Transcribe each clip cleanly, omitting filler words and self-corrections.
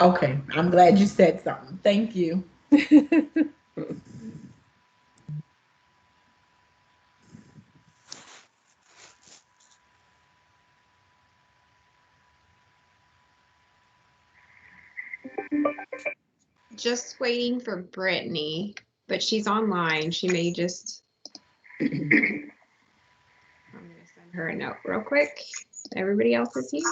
Okay, I'm glad you said something. Thank you. Just waiting for Brittany, but she's online. She may just. I'm going to send her a note real quick. Everybody else is here.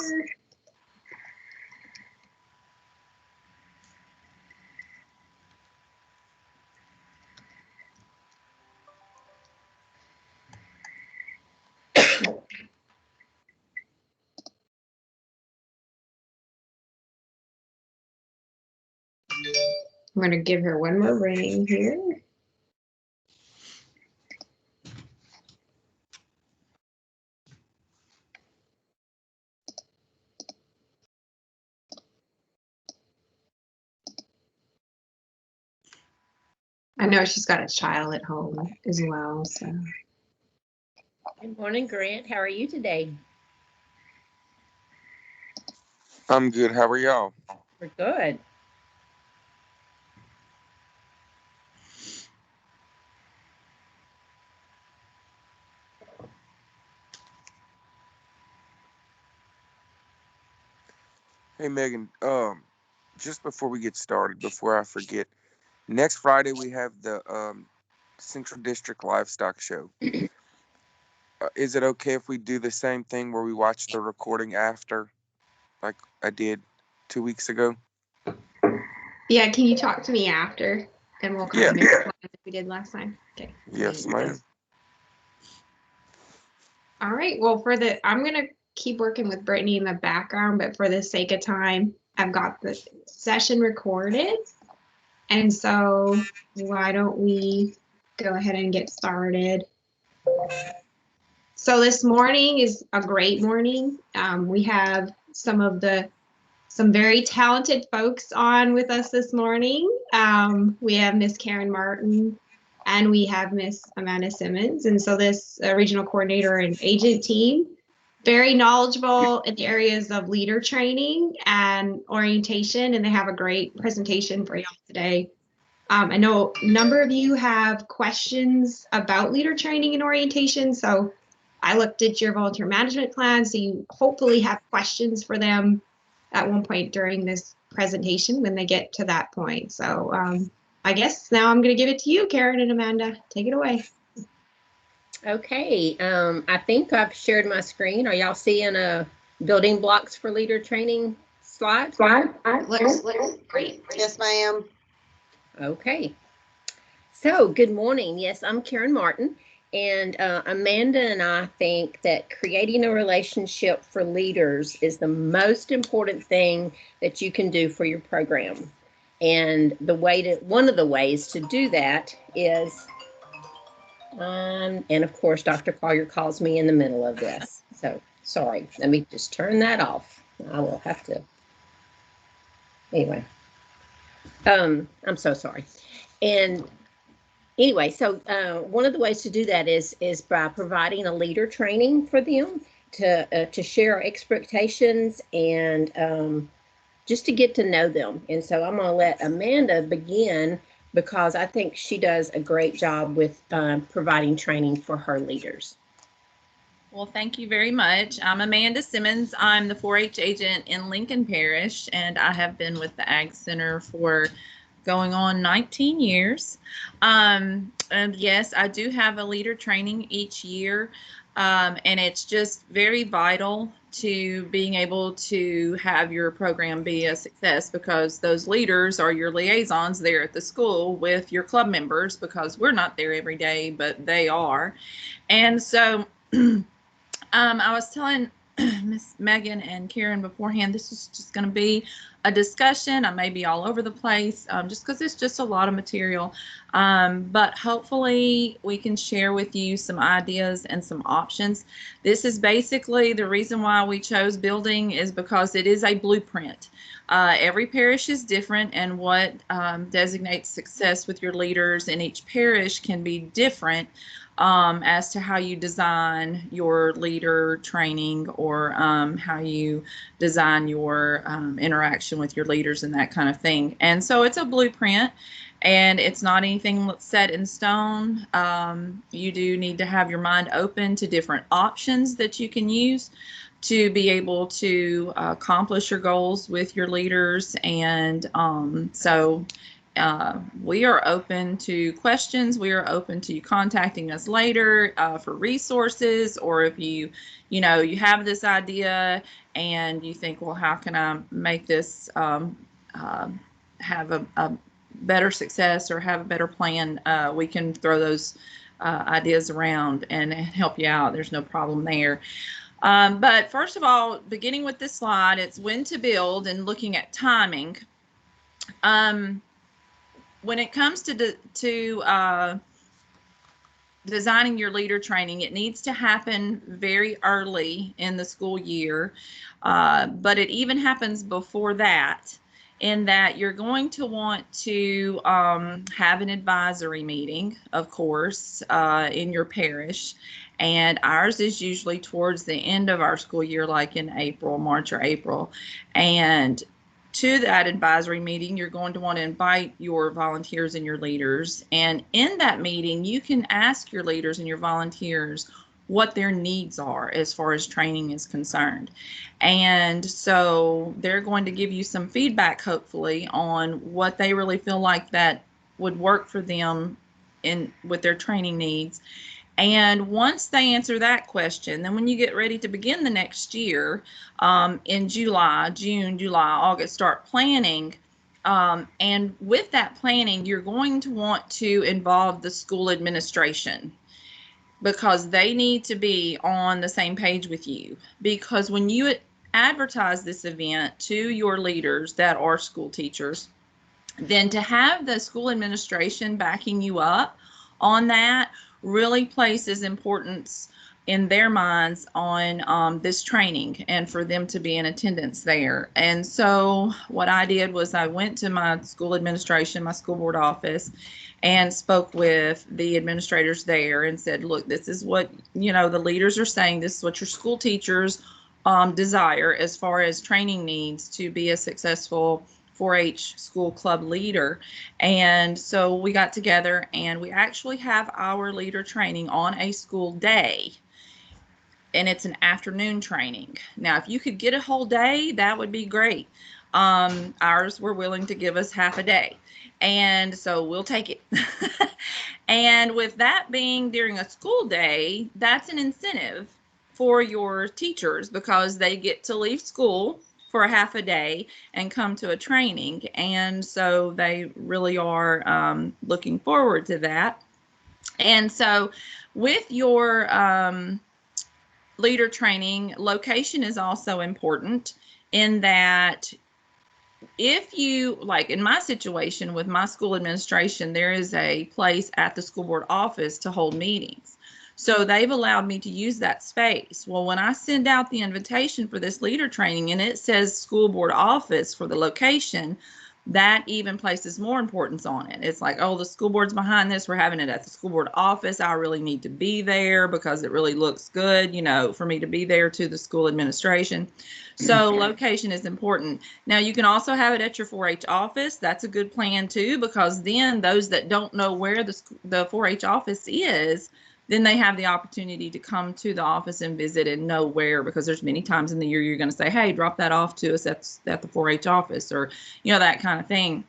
I'm going to give her one more ring here. I know she's got a child at home as well, so. Good morning, Grant. How are you today? I'm good. How are y'all? We're good. Hey, Megan. Just before we get started, before I forget, next Friday we have the Central District Livestock Show. Is it okay if we do the same thing where we watch the recording after, like I did 2 weeks ago? Yeah, can you talk to me after? And we'll kind of make a plan as we did last time. Okay. Yes, ma'am. All right. Well, I'm going to keep working with Brittany in the background, but for the sake of time, I've got the session recorded. And so why don't we go ahead and get started? So this morning is a great morning. We have some very talented folks on with us this morning. We have Miss Karen Martin and we have Miss Amanda Simmons. And so this regional coordinator and agent team, very knowledgeable in the areas of leader training and orientation, and they have a great presentation for y'all today. I know a number of you have questions about leader training and orientation, so I looked at your volunteer management plan, so you hopefully have questions for them at one point during this presentation when they get to that point. So I guess now I'm going to give it to you, Karen and Amanda. Take it away. Okay. I think I've shared my screen. Are y'all seeing building blocks for leader training slide? Looks great. Yes, ma'am. Okay. So good morning. Yes, I'm Karen Martin. And Amanda and I think that creating a relationship for leaders is the most important thing that you can do for your program. And one of the ways to do that is, and of course, Dr. Collier calls me in the middle of this. So sorry, let me just turn that off. I will have to. Anyway, I'm so sorry. And anyway, so one of the ways to do that is by providing a leader training for them to share expectations and just to get to know them. And so I'm going to let Amanda begin because I think she does a great job with providing training for her leaders. Well, thank you very much. I'm Amanda Simmons. I'm the 4-H agent in Lincoln Parish, and I have been with the Ag Center for going on 19 years. And yes, I do have a leader training each year, and it's just very vital to being able to have your program be a success because those leaders are your liaisons there at the school with your club members because we're not there every day, but they are. And so I was telling Miss Megan and Karen beforehand, this is just going to be a discussion. I may be all over the place just because it's just a lot of material. But hopefully we can share with you some ideas and some options. This is basically the reason why we chose building is because it is a blueprint. Every parish is different, and what designates success with your leaders in each parish can be different. as to how you design your leader training, or how you design your interaction with your leaders and that kind of thing. And so it's a blueprint, and it's not anything set in stone. You do need to have your mind open to different options that you can use to be able to accomplish your goals with your leaders. And we are open to questions. We are open to you contacting us later for resources, or if you have this idea and you think, well, how can I make this have a better success or have a better plan? We can throw those ideas around and help you out. There's no problem there. But first of all, beginning with this slide, it's when to build and looking at timing. When it comes to designing your leader training, it needs to happen very early in the school year, but it even happens before that, in that you're going to want to have an advisory meeting, of course, in your parish. And ours is usually towards the end of our school year, like in April, March or April. And to that advisory meeting, you're going to want to invite your volunteers and your leaders. And in that meeting, you can ask your leaders and your volunteers what their needs are as far as training is concerned. And so they're going to give you some feedback, hopefully, on what they really feel like that would work for them with their training needs. And once they answer that question, then when you get ready to begin the next year, in June, July, August, start planning. And with that planning, you're going to want to involve the school administration, because they need to be on the same page with you. Because when you advertise this event to your leaders that are school teachers, then to have the school administration backing you up on that really places importance in their minds on this training, and for them to be in attendance there. And so what I did was I went to my school administration, my school board office, and spoke with the administrators there and said, look, this is what the leaders are saying. This is what your school teachers desire as far as training needs to be a successful 4-H school club leader. And so we got together, and we actually have our leader training on a school day, and it's an afternoon training. Now, if you could get a whole day, that would be great. Ours were willing to give us half a day, and so we'll take it. And with that being during a school day, that's an incentive for your teachers, because they get to leave school for a half a day and come to a training. And so they really are looking forward to that. And so with your leader training, location is also important, in that if you, like in my situation with my school administration, there is a place at the school board office to hold meetings. So they've allowed me to use that space. Well, when I send out the invitation for this leader training and it says school board office for the location, that even places more importance on it. It's like, oh, the school board's behind this. We're having it at the school board office. I really need to be there because it really looks good, for me to be there to the school administration. So location is important. Now, you can also have it at your 4-H office. That's a good plan too, because then those that don't know where the 4-H office is, then they have the opportunity to come to the office and visit and know where, because there's many times in the year you're going to say, hey, drop that off to us at the 4-H office, or, that kind of thing.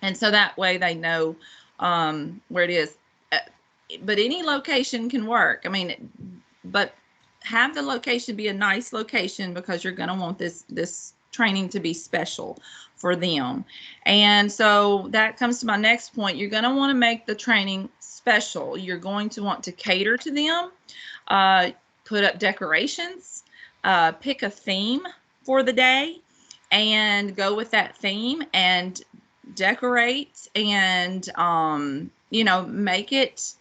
And so that way they know where it is. But any location can work. But have the location be a nice location, because you're going to want this training to be special for them. And so that comes to my next point. You're going to want to make the training special. You're going to want to cater to them, put up decorations, pick a theme for the day, and go with that theme and decorate and make it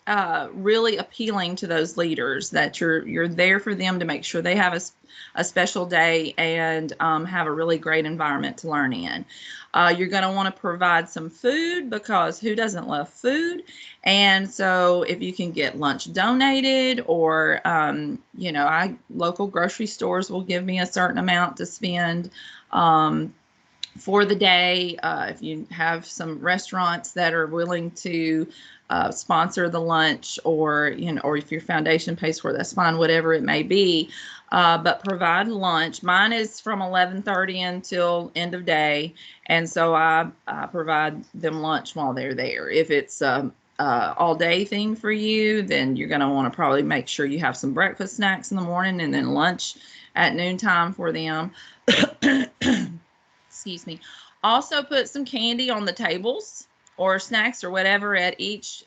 really appealing to those leaders that you're there for them to make sure they have a special day and have a really great environment to learn in. You're going to want to provide some food, because who doesn't love food? And so if you can get lunch donated, or, local grocery stores will give me a certain amount to spend for the day. If you have some restaurants that are willing to sponsor the lunch, or or if your foundation pays for it, that's fine, whatever it may be. But provide lunch. Mine is from 11:30 until end of day, and so I provide them lunch while they're there. If it's all day thing for you, then you're going to want to probably make sure you have some breakfast snacks in the morning, and then lunch at noontime for them. Excuse me. Also put some candy on the tables, or snacks or whatever at each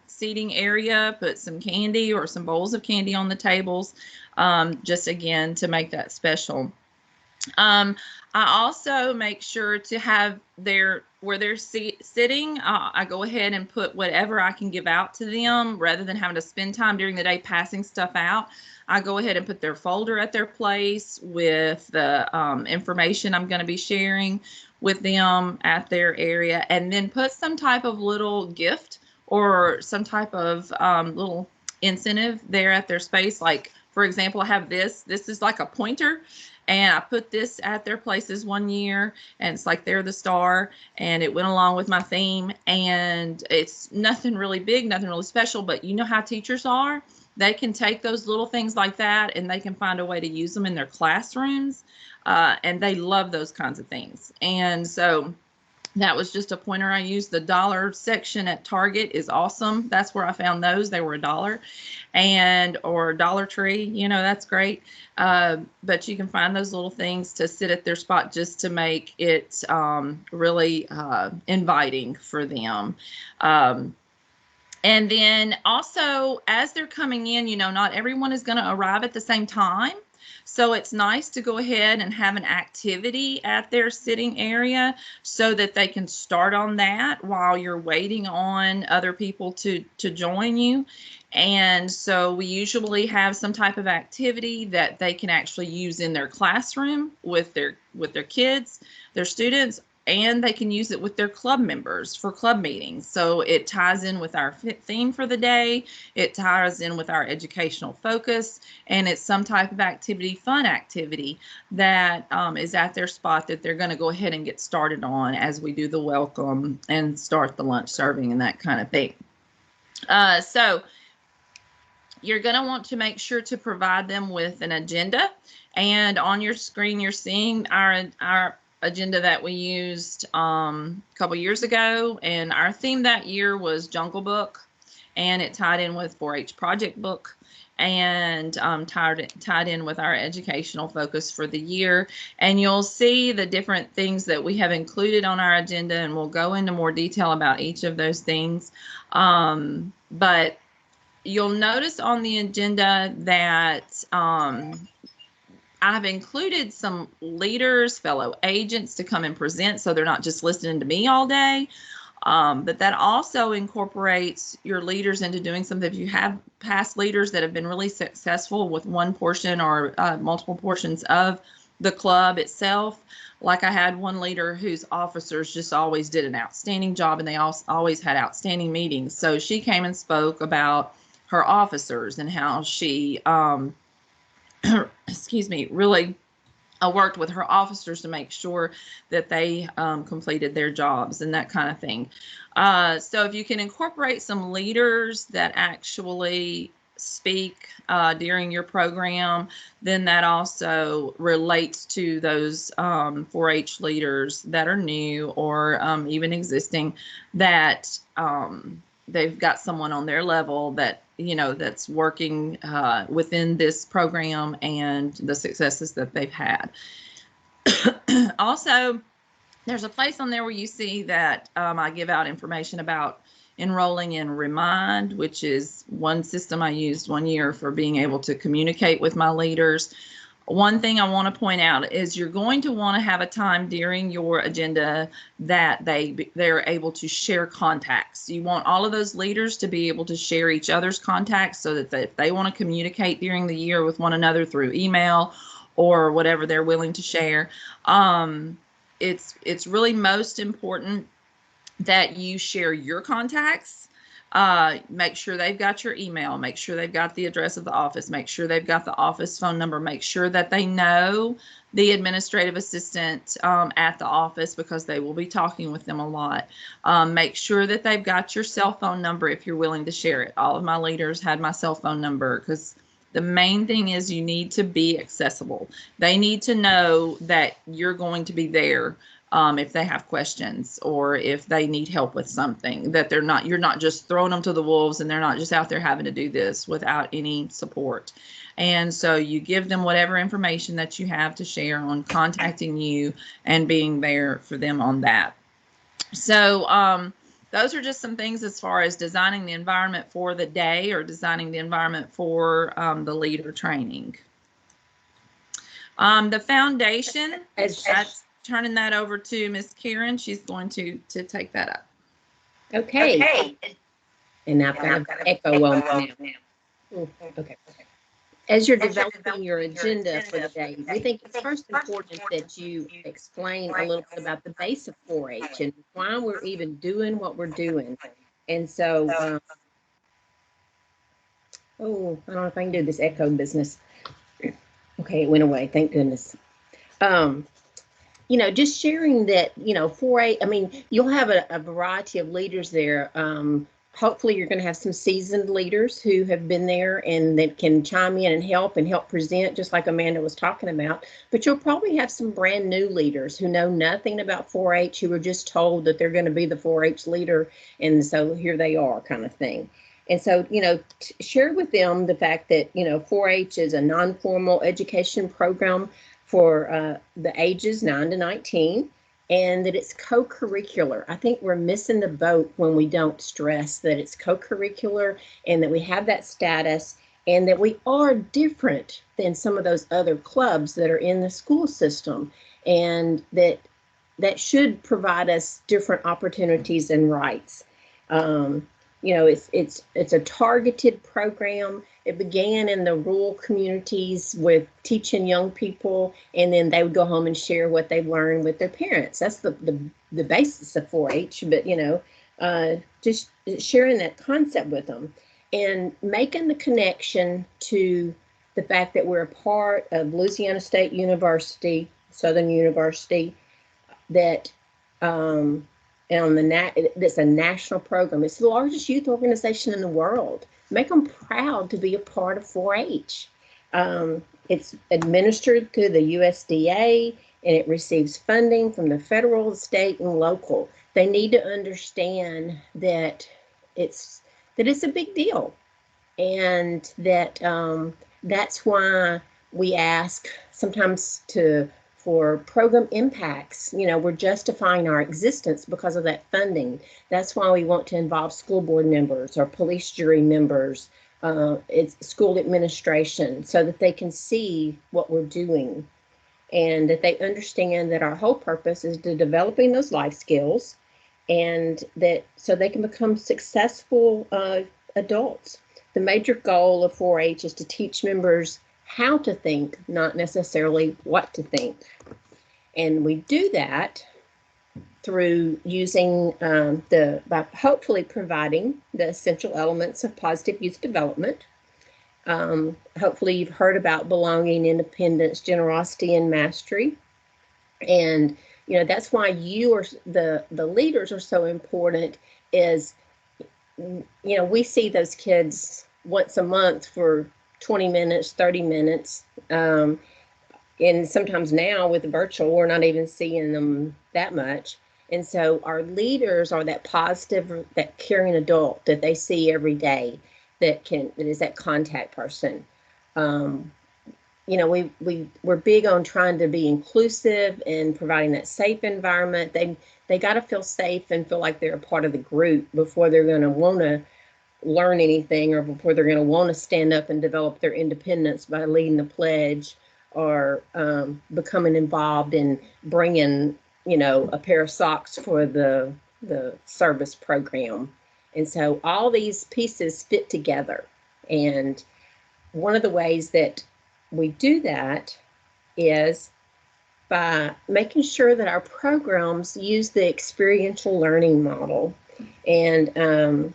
seating area. Put some candy or some bowls of candy on the tables, just again to make that special. I also make sure to have where they're sitting, I go ahead and put whatever I can give out to them, rather than having to spend time during the day passing stuff out. I go ahead and put their folder at their place with the information I'm going to be sharing with them at their area, and then put some type of little gift or some type of little incentive there at their space. Like, for example, I have this is like a pointer, and I put this at their places one year, and it's like they're the star, and it went along with my theme. And it's nothing really big, nothing really special, but you know how teachers are. They can take those little things like that, and they can find a way to use them in their classrooms, and they love those kinds of things. And so that was just a pointer I used. The dollar section at Target is awesome. That's where I found those. They were $1, or Dollar Tree, that's great. But you can find those little things to sit at their spot, just to make it really inviting for them. And then also, as they're coming in, not everyone is going to arrive at the same time. So it's nice to go ahead and have an activity at their sitting area, so that they can start on that while you're waiting on other people to join you. And so we usually have some type of activity that they can actually use in their classroom with their kids, their students, and they can use it with their club members for club meetings. So it ties in with our theme for the day. It ties in with our educational focus, and it's some type of activity, fun activity, that is at their spot that they're going to go ahead and get started on as we do the welcome and start the lunch serving and that kind of thing. So you're going to want to make sure to provide them with an agenda. And on your screen, you're seeing our agenda that we used a couple years ago, and our theme that year was Jungle Book, and it tied in with 4-H project book, and tied in with our educational focus for the year. And you'll see the different things that we have included on our agenda, and we'll go into more detail about each of those things. But you'll notice on the agenda that I've included some leaders, fellow agents, to come and present, so they're not just listening to me all day. But that also incorporates your leaders into doing something. If you have past leaders that have been really successful with one portion or multiple portions of the club itself, like I had one leader whose officers just always did an outstanding job, and they always had outstanding meetings. So she came and spoke about her officers and how she excuse me, really worked with her officers to make sure that they completed their jobs and that kind of thing. So if you can incorporate some leaders that actually speak during your program, then that also relates to those 4-H leaders that are new or even existing, that they've got someone on their level that that's working within this program and the successes that they've had. Also, there's a place on there where you see that I give out information about enrolling in Remind, which is one system I used one year for being able to communicate with my leaders. One thing I want to point out is you're going to want to have a time during your agenda that they're able to share contacts. You want all of those leaders to be able to share each other's contacts so that if they want to communicate during the year with one another through email or whatever they're willing to share. It's really most important that you share your contacts. Make sure they've got your email, make sure they've got the address of the office, make sure they've got the office phone number, make sure that they know the administrative assistant at the office because they will be talking with them a lot. Make sure that they've got your cell phone number if you're willing to share it. All of my leaders had my cell phone number because the main thing is you need to be accessible. They need to know that you're going to be there if they have questions or if they need help with something, that you're not just throwing them to the wolves and they're not just out there having to do this without any support. And so you give them whatever information that you have to share on contacting you and being there for them on that. So those are just some things as far as designing the environment for the day or designing the environment for the leader training. The foundation, turning that over to Miss Karen. She's going to take that up. Okay. And I've got an echo on now. Okay. As you're developing your agenda for the day, we think it's first important that you explain a little bit about the base of 4-H and why we're even doing what we're doing. And so, I don't know if I can do this echo business. Okay, it went away. Thank goodness. Just sharing that, 4-H, I mean, you'll have a variety of leaders there. Hopefully you're going to have some seasoned leaders who have been there and that can chime in and help present, just like Amanda was talking about. But you'll probably have some brand new leaders who know nothing about 4-H, who were just told that they're going to be the 4-H leader. And so here they are, kind of thing. And so, share with them the fact that, 4-H is a non-formal education program for the ages 9 to 19. And that it's co-curricular. I think we're missing the boat when we don't stress that it's co-curricular and that we have that status and that we are different than some of those other clubs that are in the school system, and that should provide us different opportunities and rights. It's a targeted program. It began in the rural communities with teaching young people, and then they would go home and share what they've learned with their parents. That's the basis of 4-H, but just sharing that concept with them and making the connection to the fact that we're a part of Louisiana State University, Southern University, that that's a national program. It's the largest youth organization in the world. Make them proud to be a part of 4-H. It's administered through the USDA, and it receives funding from the federal, state, and local. They need to understand that it's a big deal, and that that's why we ask sometimes for program impacts. We're justifying our existence because of that funding. That's why we want to involve school board members or police jury members, it's school administration, so that they can see what we're doing and that they understand that our whole purpose is to developing those life skills, and that so they can become successful adults. The major goal of 4-H is to teach members how to think, not necessarily what to think. And we do that through using by hopefully providing the essential elements of positive youth development. Hopefully you've heard about belonging, independence, generosity, and mastery. And, that's why the leaders are so important is, we see those kids once a month for 20 minutes, 30 minutes. And sometimes now with virtual, we're not even seeing them that much. And so our leaders are that positive, that caring adult that they see every day that is that contact person. We're big on trying to be inclusive and providing that safe environment. They got to feel safe and feel like they're a part of the group before they're going to want to learn anything, or before they're going to want to stand up and develop their independence by leading the pledge are becoming involved in bringing, a pair of socks for the service program. And so all these pieces fit together. And one of the ways that we do that is by making sure that our programs use the experiential learning model. And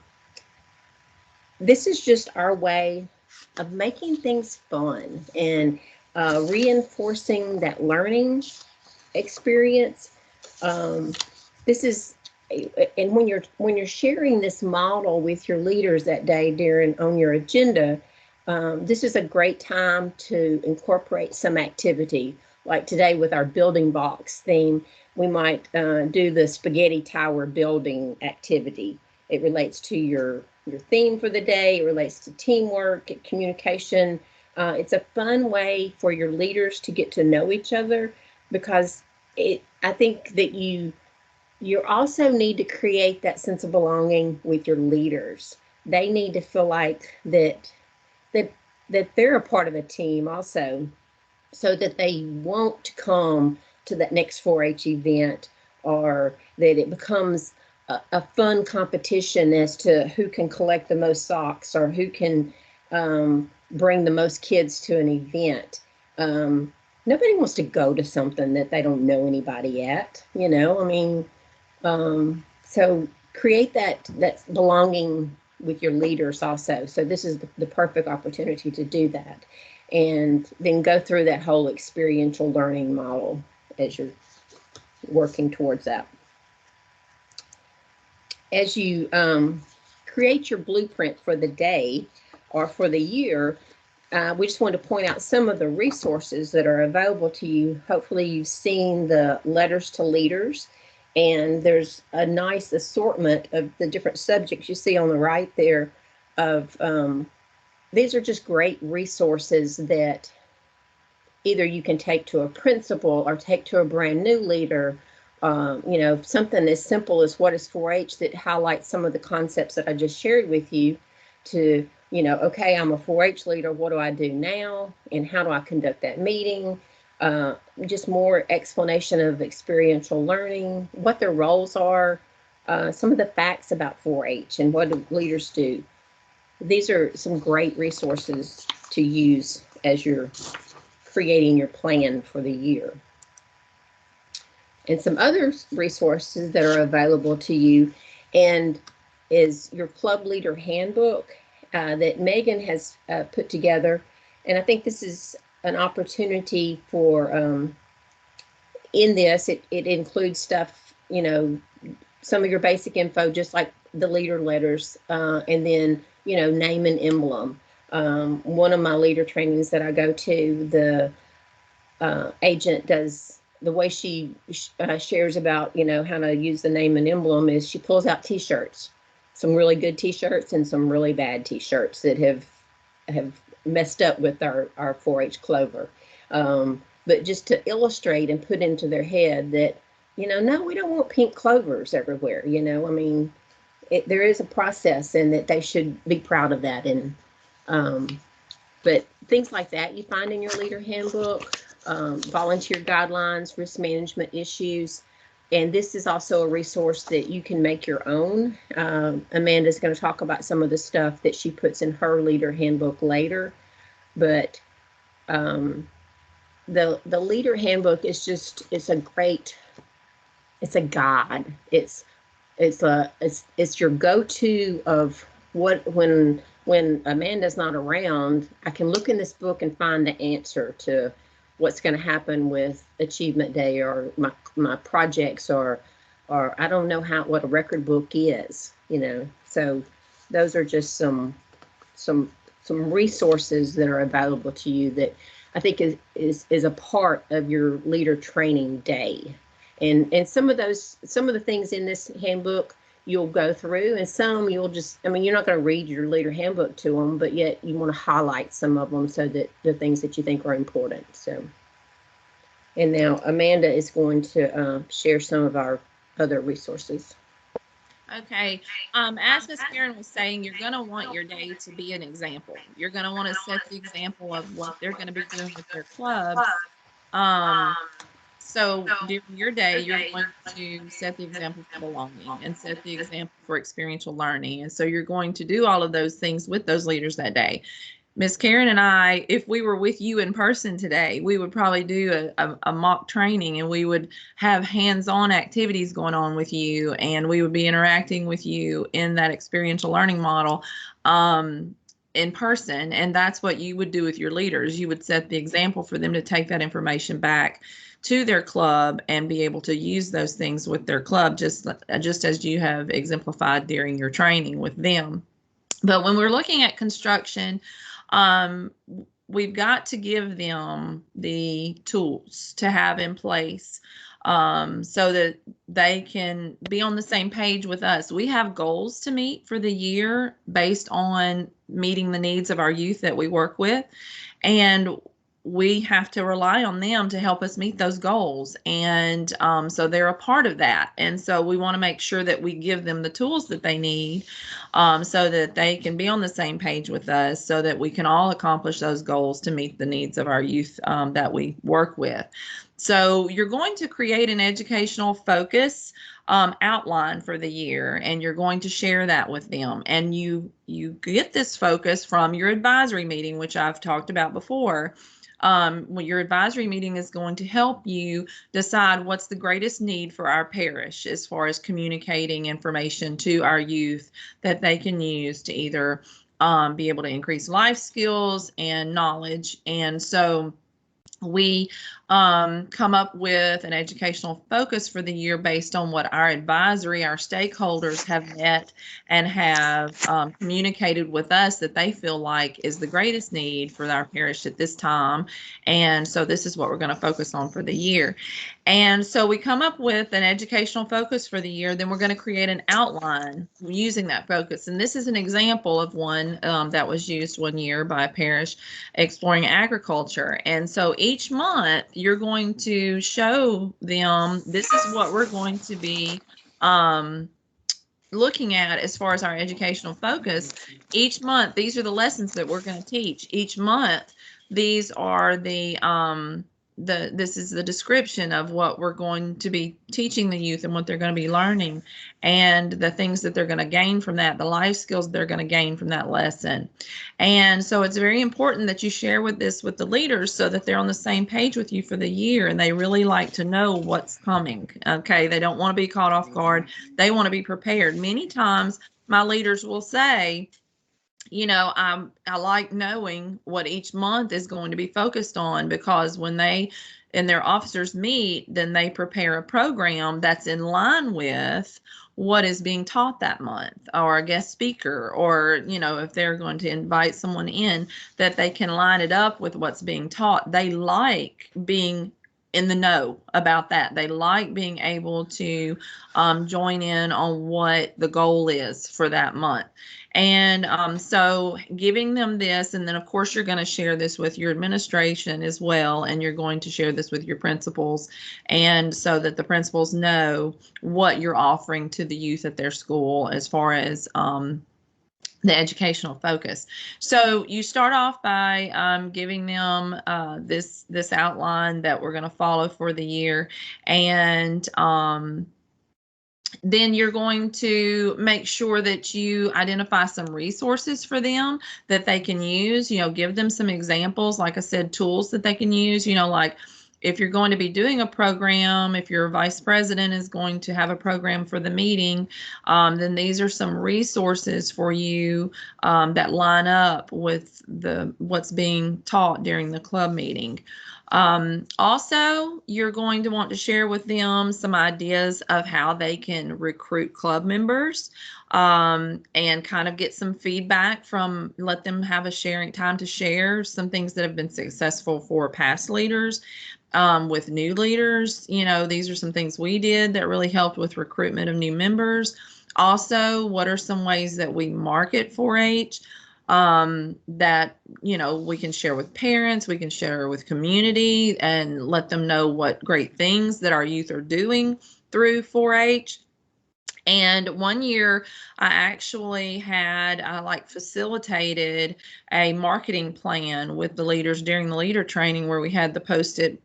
this is just our way of making things fun and reinforcing that learning experience. This is, and when you're sharing this model with your leaders that day on your agenda, this is a great time to incorporate some activity. Like today with our building blocks theme, we might do the spaghetti tower building activity. It relates to your theme for the day. It relates to teamwork, communication. It's a fun way for your leaders to get to know each other, because I think that you also need to create that sense of belonging with your leaders. They need to feel like that they're a part of a team also, so that they won't come to that next 4-H event, or that it becomes a fun competition as to who can collect the most socks or who can bring the most kids to an event. Nobody wants to go to something that they don't know anybody at, so create that belonging with your leaders also. So this is the perfect opportunity to do that. And then go through that whole experiential learning model as you're working towards that. As you create your blueprint for the day or for the year, we just want to point out some of the resources that are available to you. Hopefully you've seen the letters to leaders, and there's a nice assortment of the different subjects you see on the right there of these are just great resources that either you can take to a principal or take to a brand new leader. Something as simple as what is 4-H that highlights some of the concepts that I just shared with you to, okay, I'm a 4-H leader. What do I do now? And how do I conduct that meeting? Just more explanation of experiential learning, what their roles are, some of the facts about 4-H and what do leaders do. These are some great resources to use as you're creating your plan for the year. And some other resources that are available to you and is your club leader handbook that Megan has put together. And I think this is an opportunity for, in this, it includes stuff, some of your basic info, just like the leader letters, and then, name and emblem. One of my leader trainings that I go to, the agent does, the way she shares about, how to use the name and emblem is she pulls out t-shirts, some really good t-shirts and some really bad t-shirts that have messed up with our 4-H clover. But just to illustrate and put into their head that, no, we don't want pink clovers everywhere. There is a process, and that they should be proud of that. And but things like that you find in your leader handbook, volunteer guidelines, risk management issues. And this is also a resource that you can make your own. Amanda's going to talk about some of the stuff that she puts in her leader handbook later. But the leader handbook is just, it's a guide. It's your go-to of what, when Amanda's not around, I can look in this book and find the answer to what's going to happen with Achievement Day or my projects, or I don't know what a record book is, So those are just some resources that are available to you that I think is a part of your leader training day. And some of the things in this handbook you'll go through, and some you'll just, you're not going to read your leader handbook to them, but yet you want to highlight some of them so that the things that you think are important. So, and now Amanda is going to share some of our other resources. Okay. As Miss Karen was saying, you're going to want your day to be an example. You're going to want to set the example of what they're going to be doing with their clubs. So during your day, you're going to set the example for belonging and set the example for experiential learning. And so you're going to do all of those things with those leaders that day. Miss Karen and I, if we were with you in person today, we would probably do a mock training, and we would have hands-on activities going on with you, and we would be interacting with you in that experiential learning model in person. And that's what you would do with your leaders. You would set the example for them to take that information back to their club and be able to use those things with their club, just as you have exemplified during your training with them. But when we're looking at construction, we've got to give them the tools to have in place so that they can be on the same page with us. We have goals to meet for the year based on meeting the needs of our youth that we work with, and we have to rely on them to help us meet those goals. And so they're a part of that. And so we want to make sure that we give them the tools that they need so that they can be on the same page with us, so that we can all accomplish those goals to meet the needs of our youth that we work with. So you're going to create an educational focus outline for the year, and you're going to share that with them. And you get this focus from your advisory meeting, which I've talked about before. Your advisory meeting is going to help you decide what's the greatest need for our parish as far as communicating information to our youth that they can use to either be able to increase life skills and knowledge. And so we come up with an educational focus for the year based on what our advisory, our stakeholders have met and have communicated with us that they feel like is the greatest need for our parish at this time. And so this is what we're going to focus on for the year. And so we come up with an educational focus for the year. Then we're going to create an outline using that focus. And this is an example of one that was used one year by a parish exploring agriculture. And so each month you're going to show them, this is what we're going to be looking at as far as our educational focus. Each month, these are the lessons that we're going to teach. Each month, these are this is the description of what we're going to be teaching the youth and what they're going to be learning, and the things that they're going to gain from that, the life skills they're going to gain from that lesson. And so it's very important that you share with the leaders so that they're on the same page with you for the year, and they really like to know what's coming. Okay, they don't want to be caught off guard. They want to be prepared. Many times my leaders will say, you know, I like knowing what each month is going to be focused on, because when they and their officers meet, then they prepare a program that's in line with what is being taught that month, or a guest speaker, or, you know, if they're going to invite someone in, that they can line it up with what's being taught. They like being in the know about that. They like being able to join in on what the goal is for that month. And so giving them this, and then of course you're going to share this with your administration as well, and you're going to share this with your principals, and so that the principals know what you're offering to the youth at their school as far as the educational focus. So you start off by giving them this outline that we're going to follow for the year, and then you're going to make sure that you identify some resources for them that they can use. You know, give them some examples, like I said, tools that they can use. You know, like if you're going to be doing a program, if your vice president is going to have a program for the meeting, then these are some resources for you that line up with what's being taught during the club meeting. Also, you're going to want to share with them some ideas of how they can recruit club members, and kind of get some feedback from, let them have a time to share some things that have been successful for past leaders. With new leaders, you know, these are some things we did that really helped with recruitment of new members. Also, what are some ways that we market 4-H? That, you know, we can share with parents, we can share with community, and let them know what great things that our youth are doing through 4-H. And one year I actually had, facilitated a marketing plan with the leaders during the leader training, where we had the post-it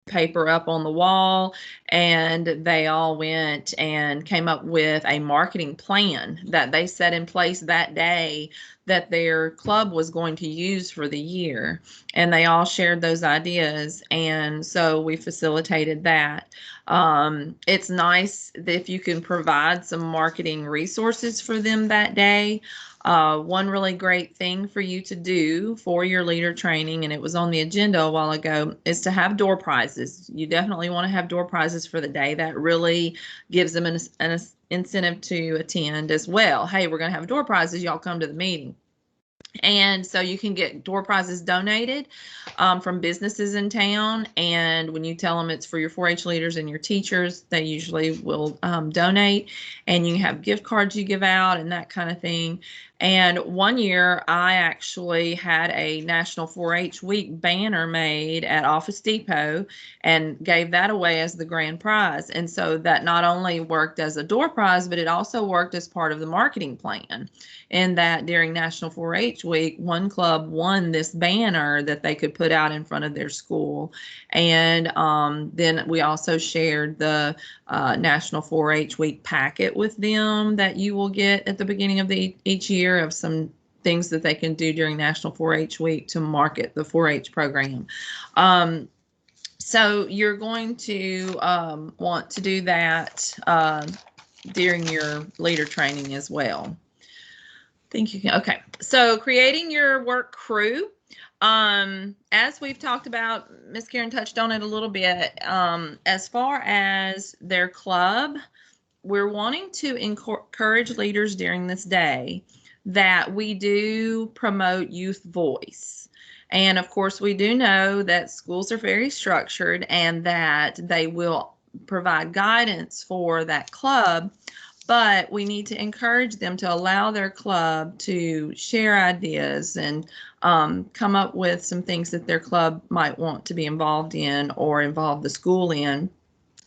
paper up on the wall, and they all went and came up with a marketing plan that they set in place that day that their club was going to use for the year. And they all shared those ideas, and so we facilitated that. It's nice if you can provide some marketing resources for them that day. One really great thing for you to do for your leader training, and it was on the agenda a while ago, is to have door prizes. You definitely want to have door prizes for the day. That really gives them an incentive to attend as well. Hey, we're going to have door prizes. Y'all come to the meeting. And so you can get door prizes donated from businesses in town. And when you tell them it's for your 4-H leaders and your teachers, they usually will donate. And you have gift cards you give out and that kind of thing. And one year I actually had a National 4-H Week banner made at Office Depot and gave that away as the grand prize. And so that not only worked as a door prize, but it also worked as part of the marketing plan. In that during National 4-H Week, one club won this banner that they could put out in front of their school. And then we also shared the National 4-H Week packet with them that you will get at the beginning of each year, of some things that they can do during National 4-H Week to market the 4-H program. So you're going to want to do that during your leader training as well. Think you can. Okay. So creating your work crew. As we've talked about, Miss Karen touched on it a little bit. As far as their club, we're wanting to encourage leaders during this day that we do promote youth voice. And of course, we do know that schools are very structured and that they will provide guidance for that club, but we need to encourage them to allow their club to share ideas and come up with some things that their club might want to be involved in or involve the school in.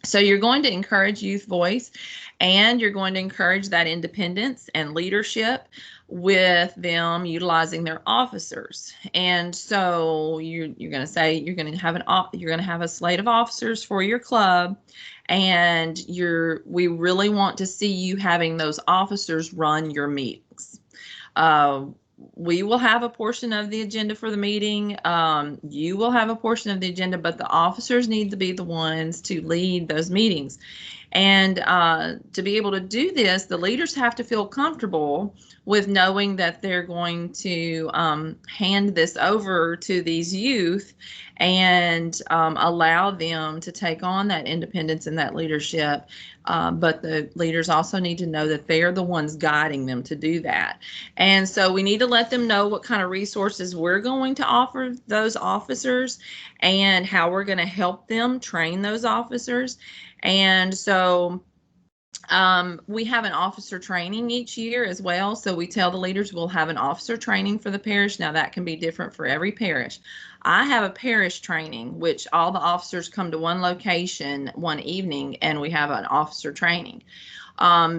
So you're going to encourage youth voice, and you're going to encourage that independence and leadership with them utilizing their officers. And so you're going to say you're going to have a slate of officers for your club, and we really want to see you having those officers run your meetings. We will have a portion of the agenda for the meeting. You will have a portion of the agenda, but the officers need to be the ones to lead those meetings. And to be able to do this, the leaders have to feel comfortable with knowing that they're going to hand this over to these youth and allow them to take on that independence and that leadership. But the leaders also need to know that they're the ones guiding them to do that. And so we need to let them know what kind of resources we're going to offer those officers and how we're going to help them train those officers. And so we have an officer training each year as well. So we tell the leaders we'll have an officer training for the parish. Now that can be different for every parish. I have a parish training, which all the officers come to one location one evening, and we have an officer training.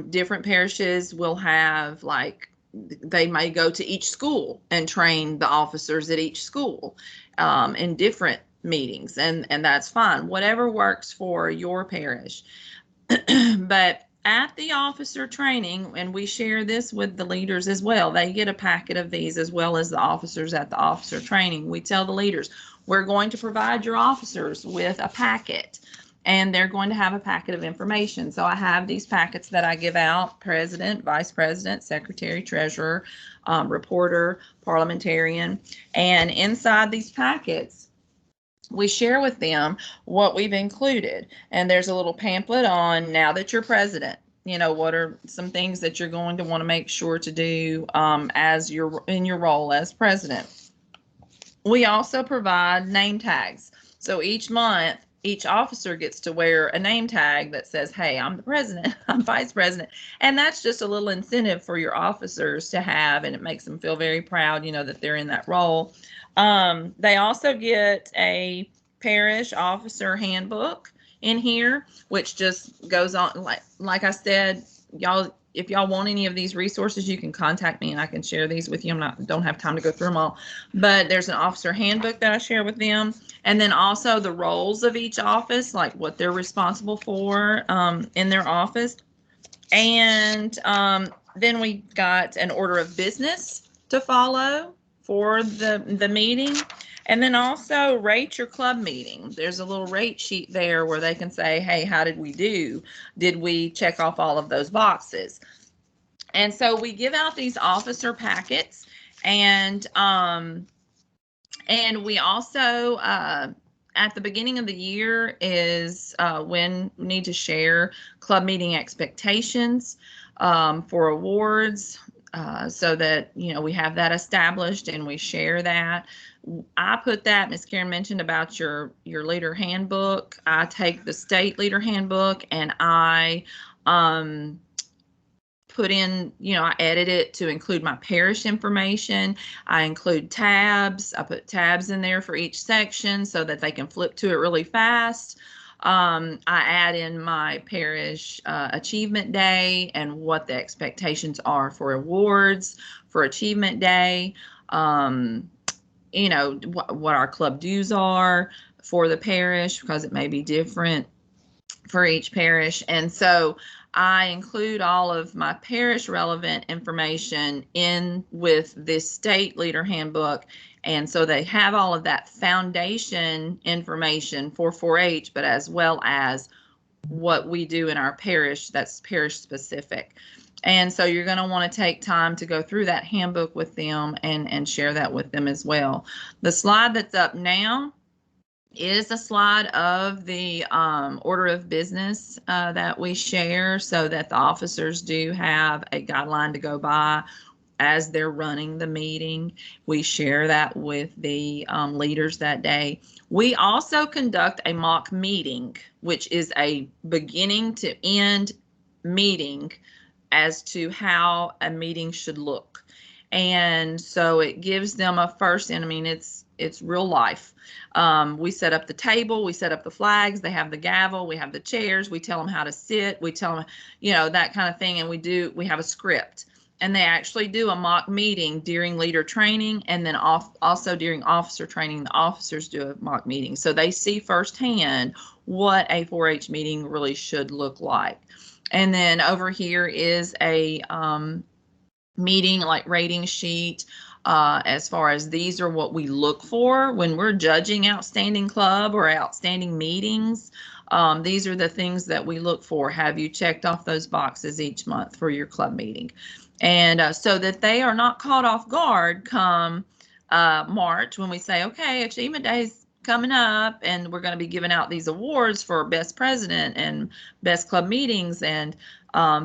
Different parishes will have, like, they may go to each school and train the officers at each school in different meetings, and that's fine. Whatever works for your parish. But at the officer training, and we share this with the leaders as well, they get a packet of these as well as the officers at the officer training. We tell the leaders, we're going to provide your officers with a packet, and they're going to have a packet of information. So I have these packets that I give out: president, vice president, secretary, treasurer, reporter, parliamentarian. And inside these packets, we share with them what we've included. And there's a little pamphlet on, now that you're president, what are some things that you're going to want to make sure to do as you're in your role as president. We also provide name tags. So each month, each officer gets to wear a name tag that says, hey, I'm the president, I'm vice president. And that's just a little incentive for your officers to have, and it makes them feel very proud, that they're in that role. They also get a parish officer handbook in here, which just goes on, like I said, y'all, if y'all want any of these resources, you can contact me and I can share these with you. Don't have time to go through them all, but there's an officer handbook that I share with them. And then also the roles of each office, like what they're responsible for in their office. And then we got an order of business to follow for the meeting. And then also rate your club meeting. There's a little rate sheet there where they can say, hey, how did we do? Did we check off all of those boxes? And so we give out these officer packets, and we also at the beginning of the year is when we need to share club meeting expectations for awards, so that, you know, we have that established and we share that. I put that, Ms. Karen mentioned about your leader handbook. I take the state leader handbook and I put in, you know, I edit it to include my parish information. I include tabs. I put tabs in there for each section so that they can flip to it really fast. I add in my parish achievement day and what the expectations are for awards for achievement day. You know, what our club dues are for the parish, because it may be different for each parish. And so I include all of my parish relevant information in with this state leader handbook. And so they have all of that foundation information for 4-H, but as well as what we do in our parish that's parish specific. And so you're going to want to take time to go through that handbook with them and share that with them as well. The slide that's up now is a slide of the order of business that we share, so that the officers do have a guideline to go by as they're running the meeting. We share that with the leaders that day. We also conduct a mock meeting, which is a beginning to end meeting as to how a meeting should look. And so it gives them a first, and I mean, it's real life. We set up the table, we set up the flags, they have the gavel, we have the chairs, we tell them how to sit, we tell them, you know, that kind of thing. And we have a script, and they actually do a mock meeting during leader training. And then also during officer training, the officers do a mock meeting. So they see firsthand what a 4-H meeting really should look like. And then over here is a meeting like rating sheet. As far as these are what we look for when we're judging outstanding club or outstanding meetings. These are the things that we look for. Have you checked off those boxes each month for your club meeting? And so that they are not caught off guard come March, when we say, okay, Achievement Day's coming up and we're going to be giving out these awards for best president and best club meetings and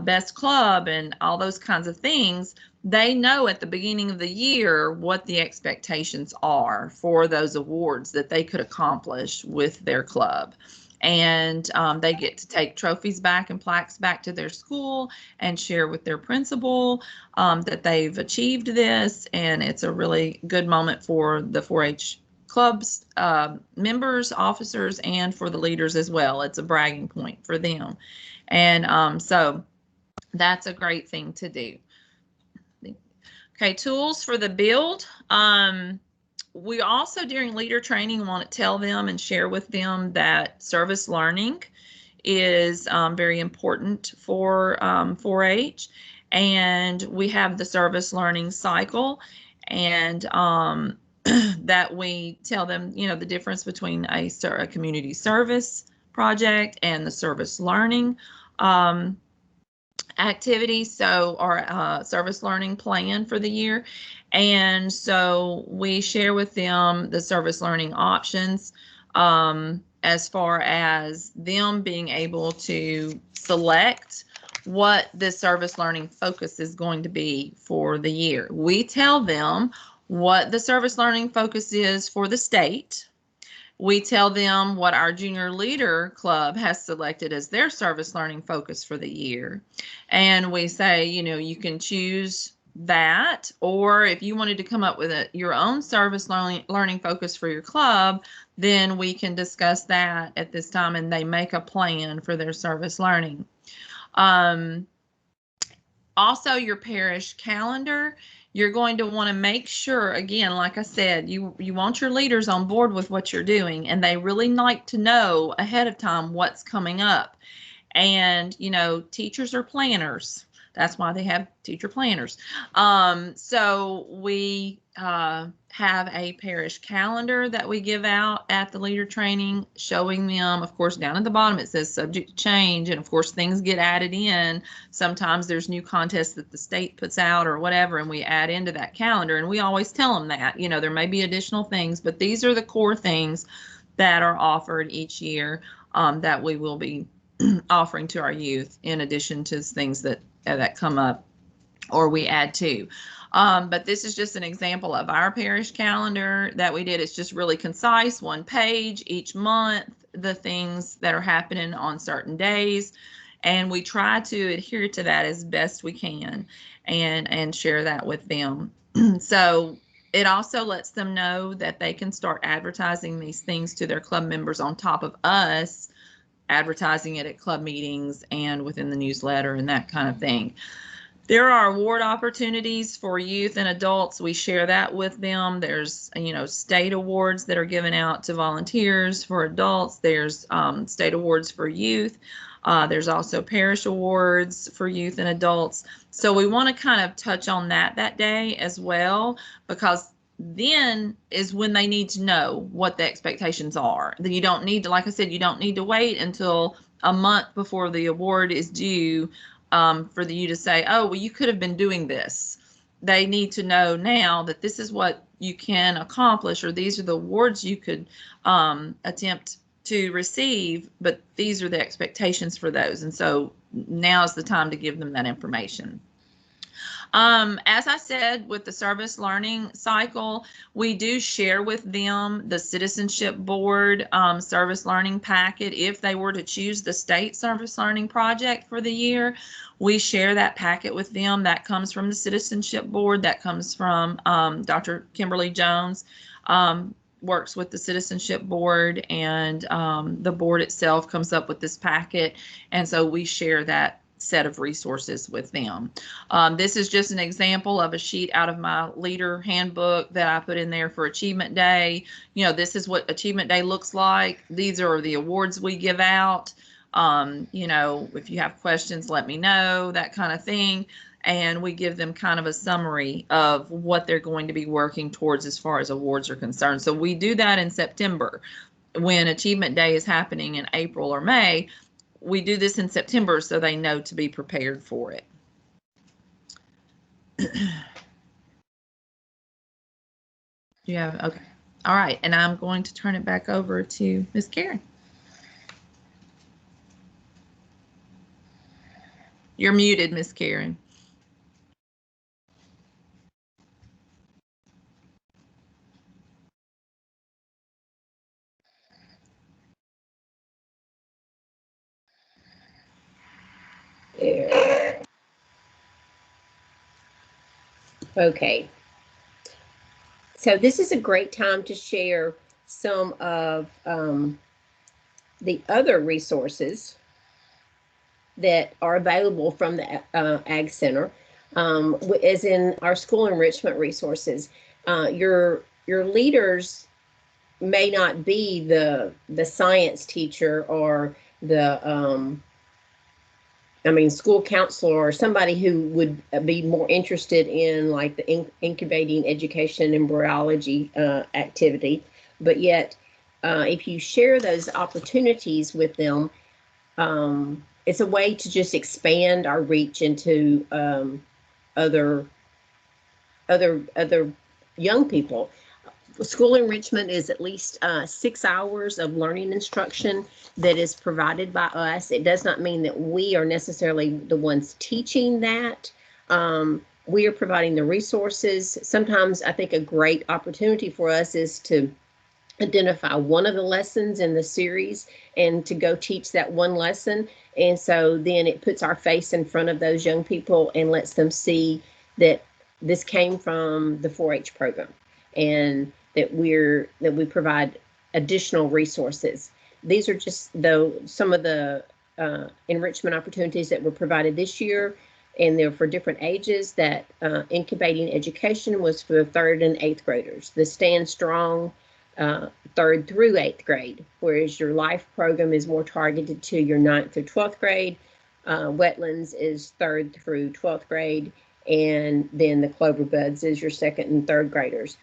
best club and all those kinds of things. They know at the beginning of the year what the expectations are for those awards that they could accomplish with their club. And they get to take trophies back and plaques back to their school and share with their principal that they've achieved this. And it's a really good moment for the 4-H clubs, members, officers, and for the leaders as well. It's a bragging point for them. And so that's a great thing to do. Okay, tools for the build. We also, during leader training, want to tell them and share with them that service learning is very important for 4-H. And we have the service learning cycle, and that we tell them, you know, the difference between a community service project and the service learning activities, so our service learning plan for the year. And so we share with them the service learning options as far as them being able to select what the service learning focus is going to be for the year. We tell them what the service learning focus is for the state. We tell them what our junior leader club has selected as their service learning focus for the year. And we say, you know, you can choose that, or if you wanted to come up with your own service learning focus for your club, then we can discuss that at this time, and they make a plan for their service learning. Also, your parish calendar, you're going to want to make sure, again, like I said, you want your leaders on board with what you're doing, and they really like to know ahead of time what's coming up. And, teachers are planners. That's why they have teacher planners. So we have a parish calendar that we give out at the leader training, showing them, of course, down at the bottom it says subject to change, and of course things get added in. Sometimes there's new contests that the state puts out or whatever, and we add into that calendar, and we always tell them that, there may be additional things, but these are the core things that are offered each year that we will be offering to our youth, in addition to things that come up or we add to. But this is just an example of our parish calendar that we did. It's just really concise, one page each month, the things that are happening on certain days. And we try to adhere to that as best we can and share that with them. So it also lets them know that they can start advertising these things to their club members on top of us advertising it at club meetings and within the newsletter and that kind of thing. There are award opportunities for youth and adults. We share that with them. There's, state awards that are given out to volunteers for adults. There's state awards for youth. There's also parish awards for youth and adults. So we want to kind of touch on that day as well, because then is when they need to know what the expectations are. Then you don't need to, like I said, you don't need to wait until a month before the award is due for you to say, oh, well, you could have been doing this. They need to know now that this is what you can accomplish, or these are the awards you could attempt to receive, but these are the expectations for those. And so now is the time to give them that information. As I said, with the service learning cycle, we do share with them the Citizenship Board service learning packet. If they were to choose the state service learning project for the year, we share that packet with them. That comes from the Citizenship Board. That comes from Dr. Kimberly Jones. Works with the Citizenship Board, and the board itself comes up with this packet. And so we share that set of resources with them. This is just an example of a sheet out of my leader handbook that I put in there for Achievement Day. This is what Achievement Day looks like. These are the awards we give out. If you have questions, let me know, that kind of thing. And we give them kind of a summary of what they're going to be working towards as far as awards are concerned. So we do that in September. When Achievement Day is happening in April or May, we do this in September so they know to be prepared for it. Yeah, okay. All right, and I'm going to turn it back over to Ms. Karen. You're muted, Ms. Karen. There. Okay. So this is a great time to share some of the other resources that are available from the Ag Center, as in our school enrichment resources. Your leaders may not be the science teacher or the school counselor, or somebody who would be more interested in like the incubating education and embryology activity. But yet, if you share those opportunities with them, it's a way to just expand our reach into other young people. School enrichment is at least 6 hours of learning instruction that is provided by us. It does not mean that we are necessarily the ones teaching that. We are providing the resources. Sometimes I think a great opportunity for us is to identify one of the lessons in the series and to go teach that one lesson. And so then it puts our face in front of those young people and lets them see that this came from the 4-H program, and that we provide additional resources. These are just some of the enrichment opportunities that were provided this year. and they're for different ages. That incubating education was for the 3rd and 8th graders. The Stand Strong 3rd through 8th grade, whereas your Life program is more targeted to your 9th through 12th grade. Wetlands is 3rd through 12th grade, and then the Clover Buds is your 2nd and 3rd graders.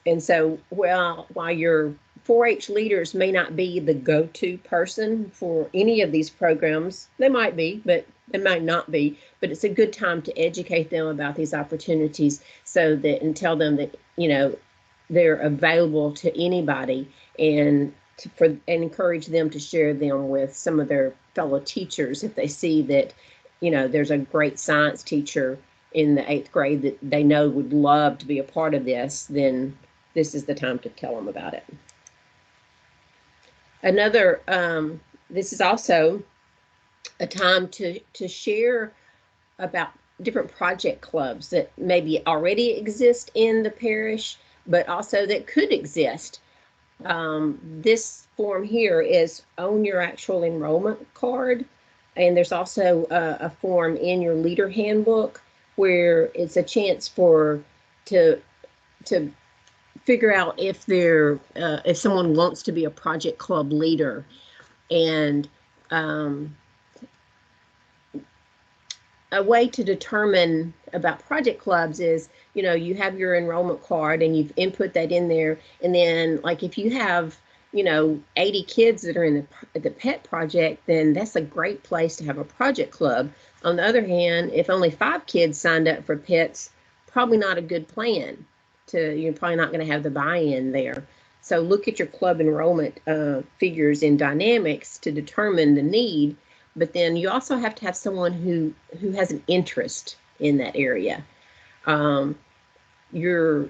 And so, while your 4-H leaders may not be the go-to person for any of these programs, they might be, but they might not be, but it's a good time to educate them about these opportunities, so that, and tell them that, you know, they're available to anybody, and encourage them to share them with some of their fellow teachers. If they see that, you know, there's a great science teacher in the 8th grade that they know would love to be a part of this, then this is the time to tell them about it. Another, this is also a time to share about different project clubs that maybe already exist in the parish, but also that could exist. This form here is on your actual enrollment card, and there's also a form in your leader handbook where it's a chance to figure out if if someone wants to be a project club leader. And a way to determine about project clubs is, you know, you have your enrollment card and you've input that in there, and then, like, if you have, you know, 80 kids that are in the pet project, then that's a great place to have a project club. On the other hand, if only 5 kids signed up for pets, probably not a good plan. You're probably not going to have the buy-in there. So look at your club enrollment figures in dynamics to determine the need. But then you also have to have someone who has an interest in that area. Your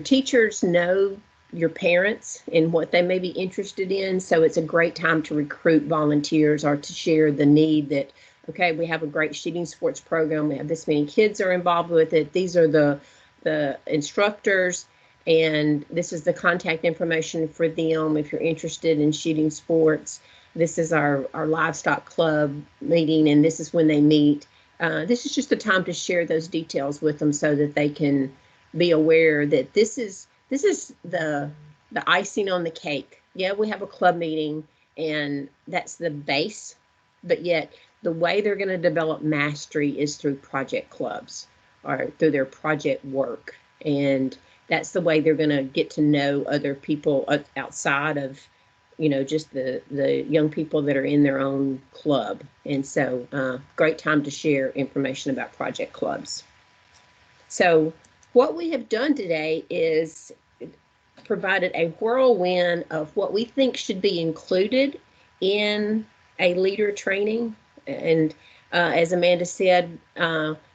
teachers know your parents and what they may be interested in, so it's a great time to recruit volunteers or to share the need that, okay, we have a great shooting sports program, we have this many kids are involved with it, these are the instructors, and this is the contact information for them if you're interested in shooting sports. This is our livestock club meeting, and this is when they meet. This is just the time to share those details with them so that they can be aware that this is the icing on the cake. Yeah, we have a club meeting, and that's the base, but yet the way they're going to develop mastery is through project clubs or through their project work, and that's the way they're going to get to know other people outside of, you know, just the young people that are in their own club. And so great time to share information about project clubs. So what we have done today is provided a whirlwind of what we think should be included in a leader training. And as Amanda said,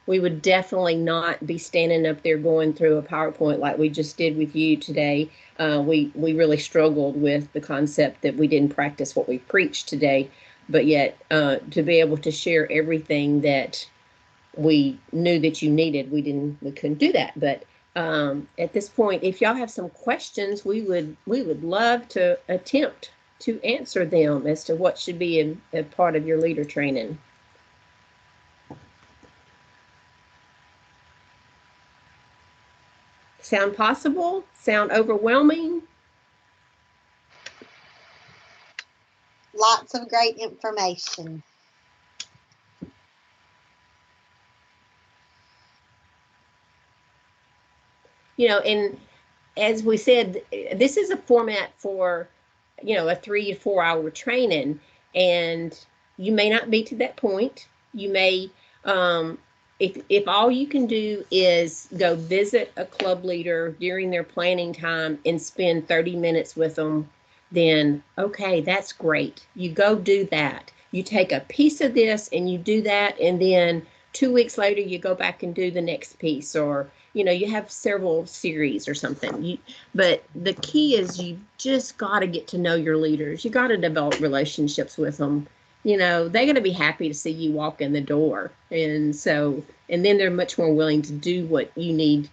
we would definitely not be standing up there going through a PowerPoint like we just did with you today. We really struggled with the concept that we didn't practice what we preached today, but yet to be able to share everything that we knew that you needed, we couldn't do that. But at this point, if y'all have some questions, we would love to attempt to answer them as to what should be a part of your leader training. Sound possible? Sound overwhelming? Lots of great information. You know, and as we said, this is a format for, you know, a 3 to 4 hour training, and you may not be to that point. You may, if all you can do is go visit a club leader during their planning time and spend 30 minutes with them, then okay, that's great. You go do that. You take a piece of this and you do that, and then 2 weeks later you go back and do the next piece, or you know, you have several series or something. But the key is you just got to get to know your leaders. You got to develop relationships with them. You know, they're going to be happy to see you walk in the door. And so, and then they're much more willing to do what you need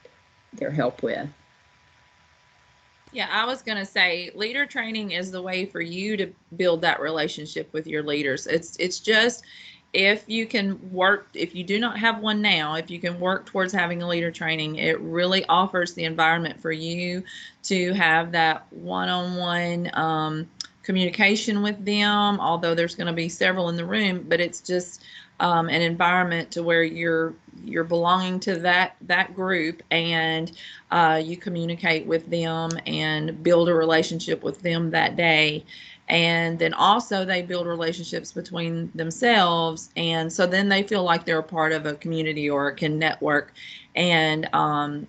their help with. Yeah, I was going to say leader training is the way for you to build that relationship with your leaders. It's just, if you can work, if you do not have one now, if you can work towards having a leader training, it really offers the environment for you to have that one-on-one communication with them, although there's going to be several in the room, but it's just an environment to where you're belonging to that group, and you communicate with them and build a relationship with them that day. And then also they build relationships between themselves, and so then they feel like they're a part of a community or can network, and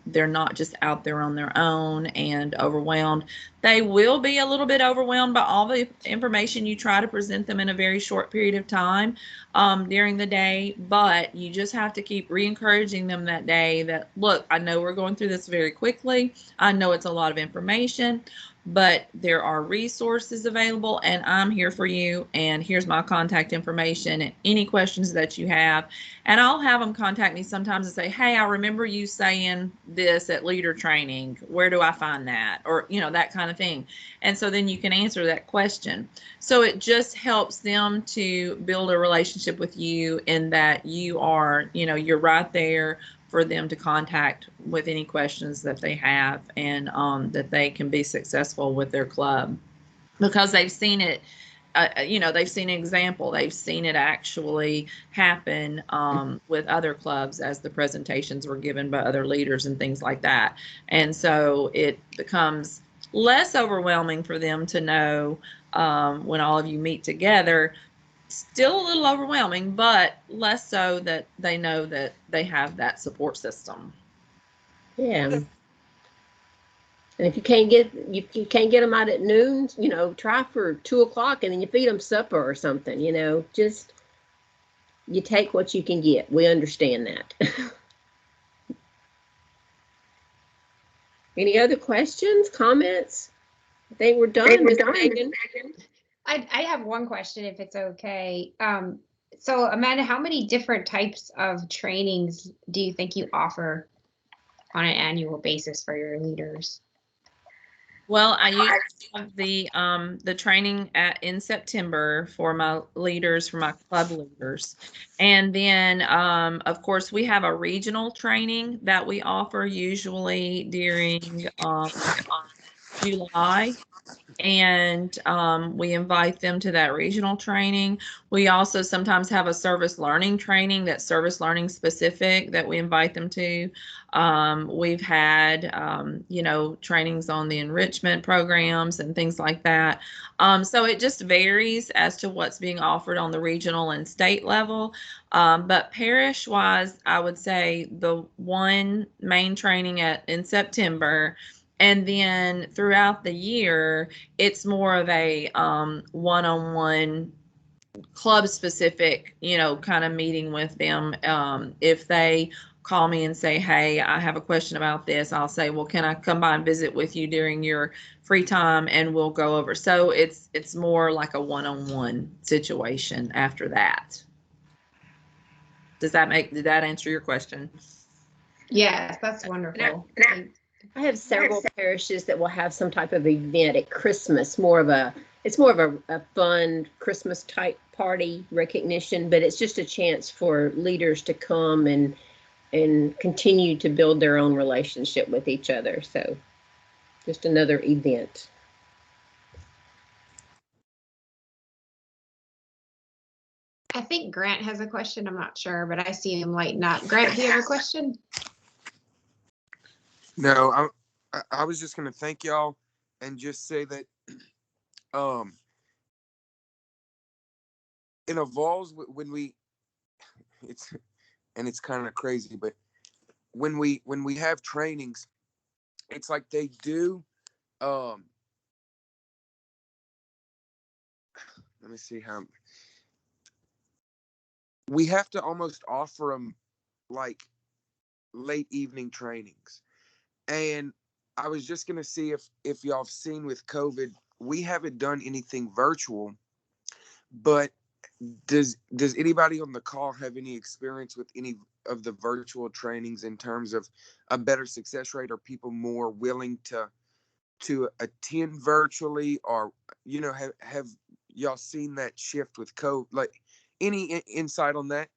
they're not just out there on their own and overwhelmed. They will be a little bit overwhelmed by all the information you try to present them in a very short period of time during the day, but you just have to keep re-encouraging them that day that, look, I know we're going through this very quickly. I know it's a lot of information, but there are resources available, and I'm here for you, and here's my contact information and any questions that you have. And I'll have them contact me sometimes and say, hey, I remember you saying this at leader training. Where do I find that? Or, you know, that kind of thing. And so then you can answer that question. So it just helps them to build a relationship with you, in that you are, you know, you're right there for them to contact with any questions that they have, and that they can be successful with their club because they've seen it. You know, they've seen an example. They've seen it actually happen with other clubs as the presentations were given by other leaders and things like that. And so it becomes less overwhelming for them to know when all of you meet together. Still a little overwhelming, but less so that they know that they have that support system. Yeah. And if you can't get them out at noon, you know, try for 2 o'clock, and then you feed them supper or something. You know, just you take what you can get. We understand that. Any other questions, comments? I think we're done, Ms. Megan. I have one question, if it's okay. So Amanda, how many different types of trainings do you think you offer on an annual basis for your leaders? Well, I used to have the training in September for my leaders, for my club leaders. And then, of course, we have a regional training that we offer usually during July. And we invite them to that regional training. We also sometimes have a service learning training that's service learning specific that we invite them to. We've had, you know, trainings on the enrichment programs and things like that. So it just varies as to what's being offered on the regional and state level. But parish-wise, I would say the one main training in September. And then throughout the year, it's more of a one-on-one club specific, you know, kind of meeting with them. If they call me and say, hey, I have a question about this, I'll say, well, can I come by and visit with you during your free time, and we'll go over. So it's more like a one-on-one situation after that. Did that answer your question? Yes, that's wonderful. I have several parishes that will have some type of event at Christmas, it's more of a fun Christmas type party recognition, but it's just a chance for leaders to come and continue to build their own relationship with each other. So just another event. I think Grant has a question. I'm not sure, but I see him lighting up. Grant, do you have a question? No, I was just gonna thank y'all and just say that it evolves when we it's kind of crazy, but when we have trainings, it's like they do let me see how we have to almost offer them like late evening trainings. And I was just gonna see if y'all have seen with COVID, we haven't done anything virtual, but does anybody on the call have any experience with any of the virtual trainings in terms of a better success rate? Are people more willing to attend virtually, or, you know, have y'all seen that shift with COVID? Like, Any insight on that?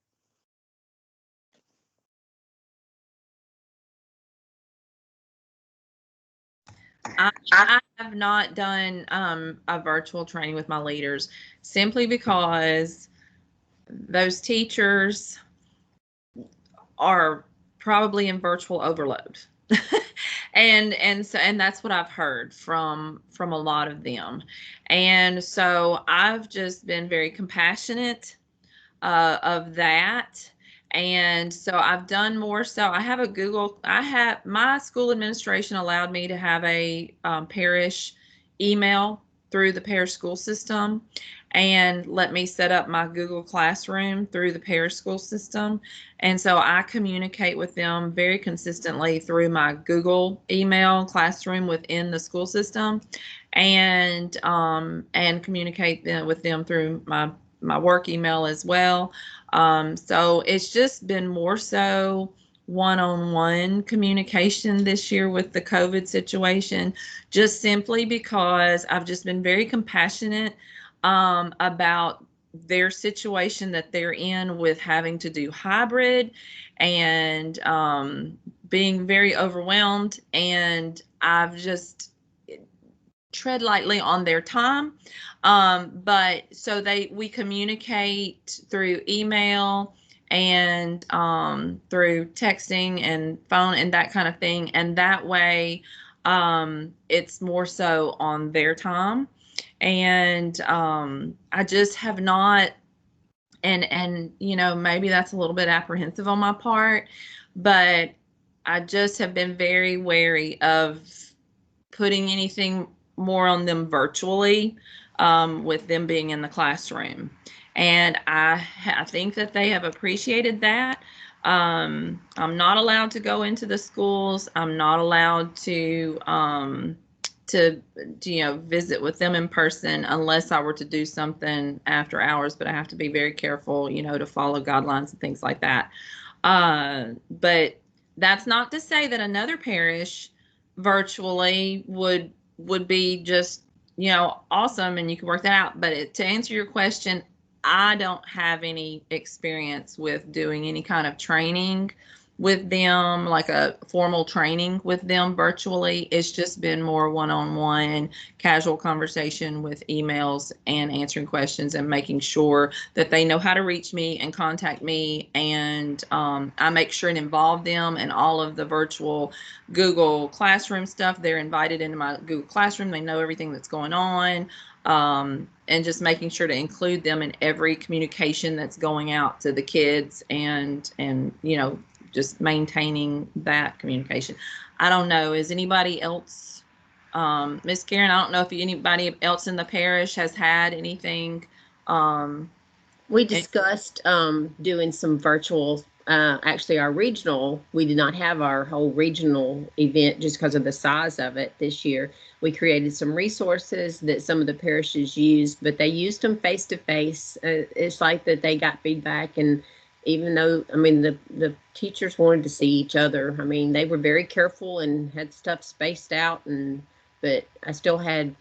I have not done a virtual training with my leaders simply because those teachers are probably in virtual overload. and that's what I've heard from a lot of them. And so I've just been very compassionate of that. And so I've done more so. I have my school administration allowed me to have a parish email through the parish school system and let me set up my Google Classroom through the parish school system. And so I communicate with them very consistently through my Google email classroom within the school system and communicate with them through my work email as well. So it's just been more so one-on-one communication this year with the COVID situation, just simply because I've just been very compassionate about their situation that they're in with having to do hybrid and being very overwhelmed. And I've just tread lightly on their time. But so we communicate through email and through texting and phone and that kind of thing. And that way it's more so on their time. And I just have not, and maybe that's a little bit apprehensive on my part, but I just have been very wary of putting anything more on them virtually with them being in the classroom. And I think that they have appreciated that. I'm not allowed to go into the schools. I'm not allowed to visit with them in person unless I were to do something after hours, but I have to be very careful, to follow guidelines and things like that. But that's not to say that another parish virtually would be just, awesome and you can work that out. But to answer your question, I don't have any experience with doing any kind of training with them, like a formal training with them virtually. It's just been more one-on-one casual conversation with emails and answering questions and making sure that they know how to reach me and contact me. And I make sure and involve them in all of the virtual Google Classroom stuff. They're invited into my Google Classroom. They know everything that's going on. And just making sure to include them in every communication that's going out to the kids and just maintaining that communication. I don't know. Is anybody else, Miss Karen, I don't know if anybody else in the parish has had anything. We discussed doing some virtual, actually our regional, we did not have our whole regional event just because of the size of it this year. We created some resources that some of the parishes used, but they used them face to face. It's like that they got feedback, and even though, the teachers wanted to see each other. They were very careful and had stuff spaced out, but I still had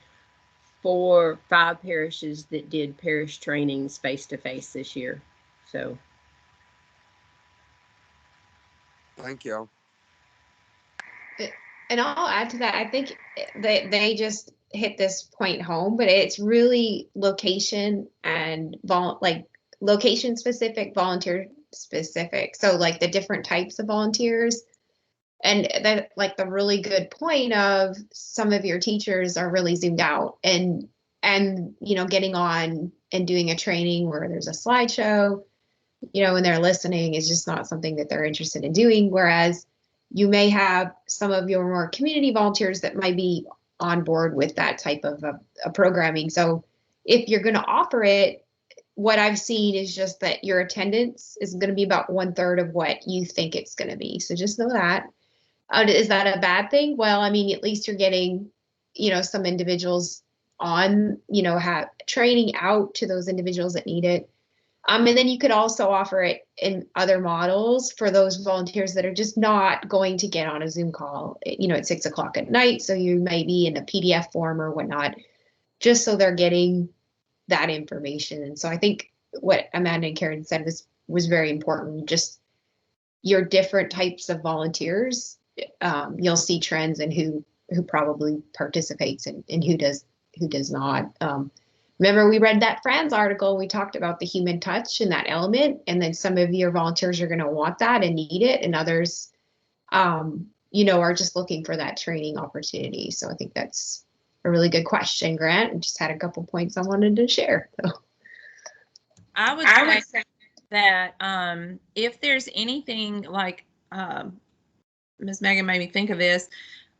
4 or 5 parishes that did parish trainings face to face this year. So. Thank you. And I'll add to that. I think they just hit this point home, but it's really location and location specific, volunteer specific. So like the different types of volunteers, and that the really good point of some of your teachers are really zoomed out and getting on and doing a training where there's a slideshow, and they're listening is just not something that they're interested in doing. Whereas you may have some of your more community volunteers that might be on board with that type of a programming. So if you're going to offer it, what I've seen is just that your attendance is going to be about 1/3 of what you think it's going to be. So just know that. Is that a bad thing? Well, at least you're getting, some individuals on, have training out to those individuals that need it. And then you could also offer it in other models for those volunteers that are just not going to get on a Zoom call, at 6 o'clock at night. So you may be in a PDF form or whatnot, just so they're getting that information. And so I think what Amanda and Karen said was very important. Just your different types of volunteers, you'll see trends in who probably participates and who does not. Remember, we read that Franz article. We talked about the human touch and that element, and then some of your volunteers are going to want that and need it, and others, are just looking for that training opportunity. So I think that's a really good question, Grant. I just had a couple points I wanted to share. So. I would say that if there's anything like Ms. Megan made me think of this,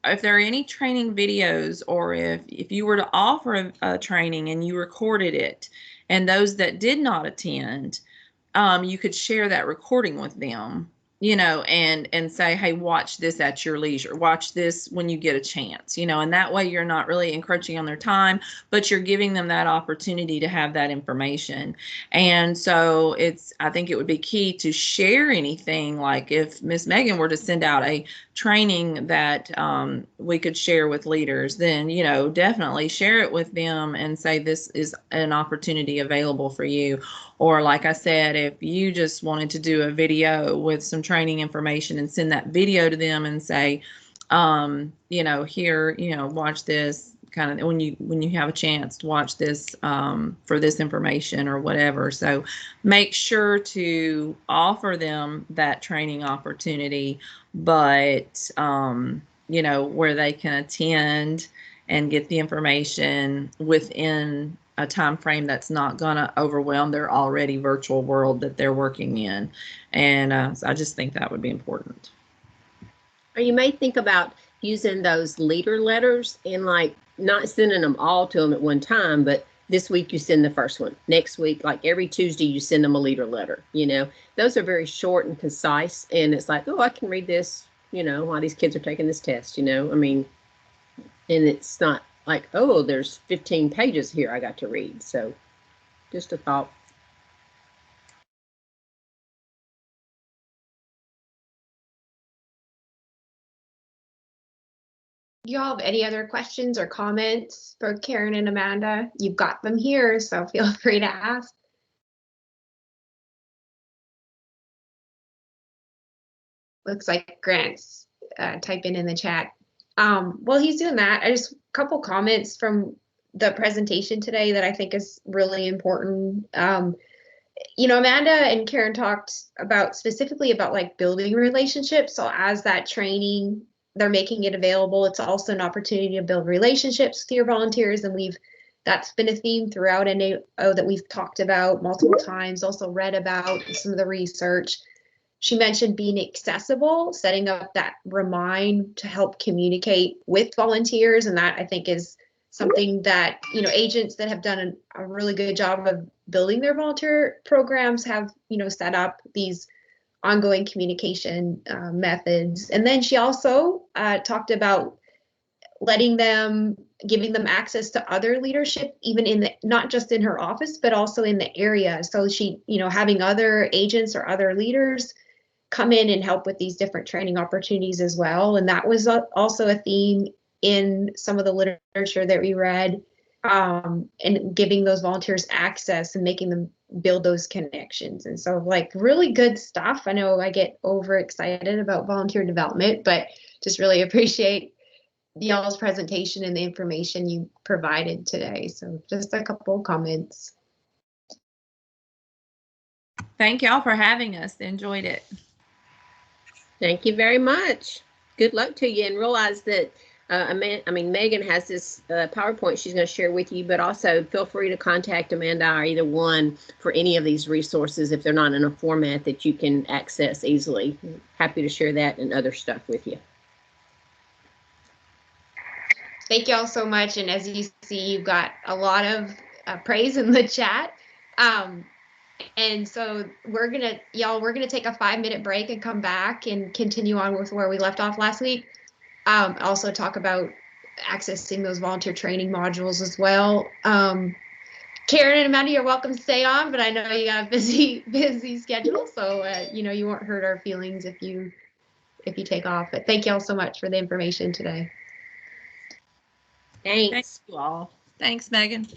if there are any training videos, or if you were to offer a training and you recorded it, and those that did not attend, you could share that recording with them, and say, hey, watch this at your leisure, watch this when you get a chance, and that way you're not really encroaching on their time, but you're giving them that opportunity to have that information. And so I think it would be key to share anything, like if Miss Megan were to send out a training that we could share with leaders, then, definitely share it with them and say, this is an opportunity available for you. Or like I said, if you just wanted to do a video with some training information and send that video to them and say, here, watch this, kind of when you have a chance to watch this for this information or whatever. So make sure to offer them that training opportunity, but where they can attend and get the information within a time frame that's not going to overwhelm their already virtual world that they're working in. And so I just think that would be important. Or you may think about using those leader letters and like not sending them all to them at one time, but this week you send the first one. Next week, like every Tuesday, you send them a leader letter. Those are very short and concise, and it's like, oh, I can read this, while these kids are taking this test, and it's not like, oh, there's 15 pages here I got to read. So just a thought. Do y'all have any other questions or comments for Karen and Amanda? You've got them here, so feel free to ask. Looks like Grant's typing in the chat. While he's doing that, a couple comments from the presentation today that I think is really important. Amanda and Karen talked specifically about like building relationships. So as that training, they're making it available, it's also an opportunity to build relationships with your volunteers. And that's been a theme throughout NAO that we've talked about multiple times, also read about some of the research. She mentioned being accessible, setting up that remind to help communicate with volunteers. And that I think is something that, agents that have done a really good job of building their volunteer programs have, set up these ongoing communication methods. And then she also talked about giving them access to other leadership, even not just in her office, but also in the area. So she, having other agents or other leaders come in and help with these different training opportunities as well. And that was also a theme in some of the literature that we read, and giving those volunteers access and making them build those connections. And so really good stuff. I know I get overexcited about volunteer development, but just really appreciate y'all's presentation and the information you provided today. So just a couple of comments. Thank y'all for having us. Enjoyed it. Thank you very much. Good luck to you, and realize that Megan has this PowerPoint she's going to share with you, but also feel free to contact Amanda or either one for any of these resources if they're not in a format that you can access easily. Happy to share that and other stuff with you. Thank you all so much. And as you see, you've got a lot of praise in the chat. And so we're going to take a 5-minute break and come back and continue on with where we left off last week. Also talk about accessing those volunteer training modules as well. Karen and Amanda, you're welcome to stay on, but I know you got a busy schedule, so you won't hurt our feelings if you take off. But thank you all so much for the information today. Thanks. Thanks you all. Thanks, Megan.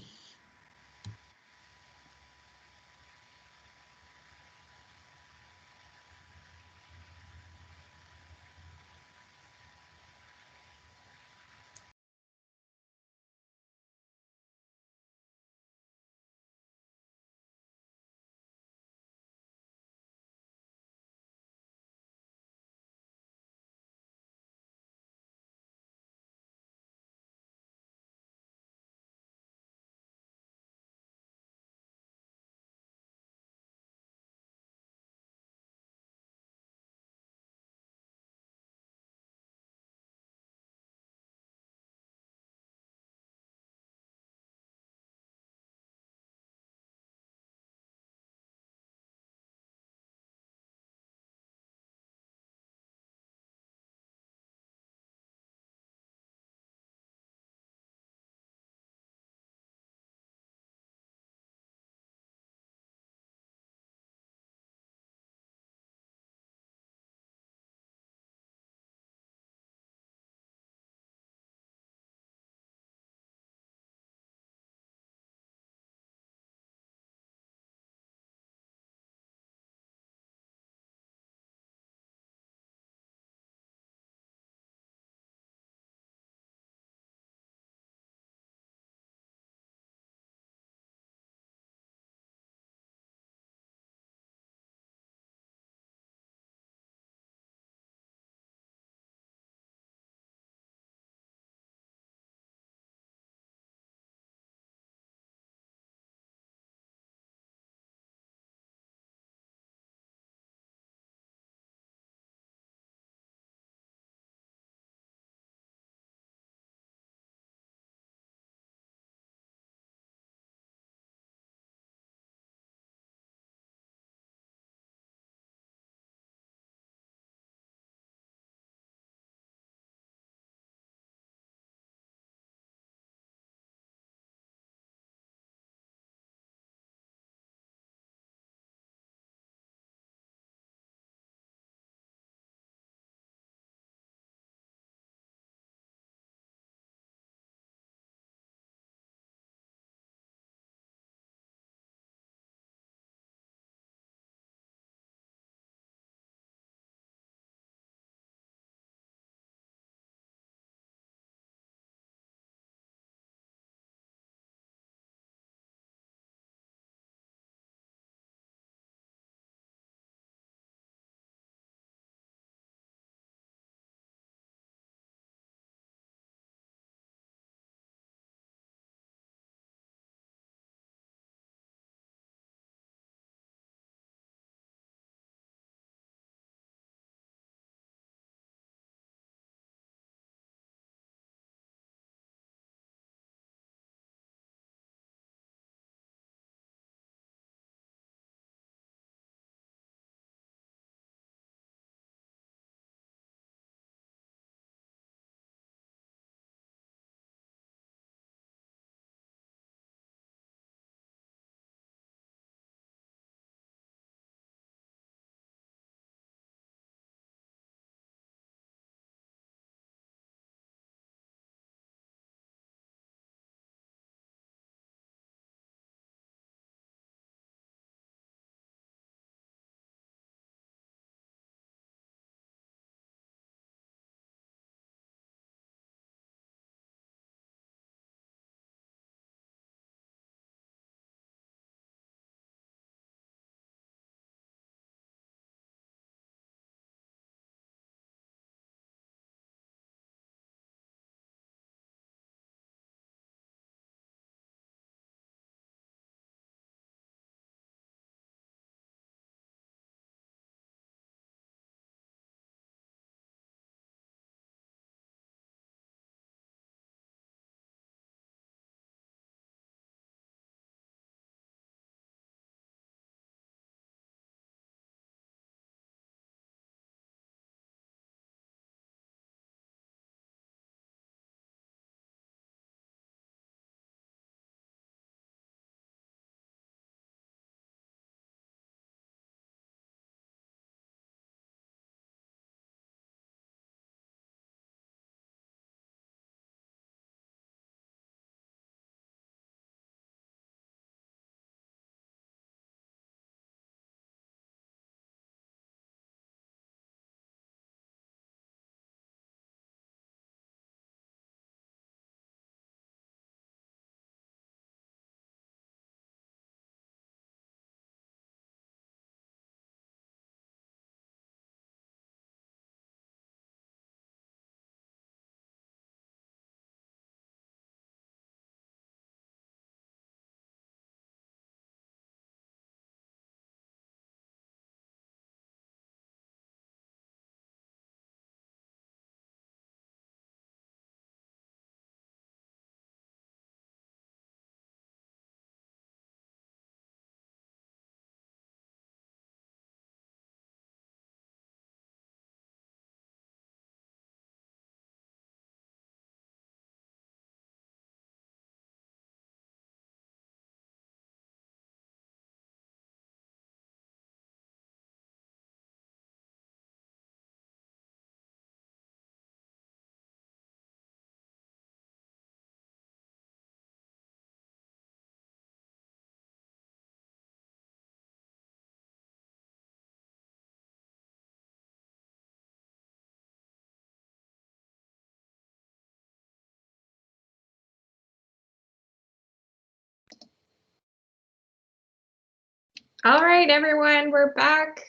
All right, everyone, we're back.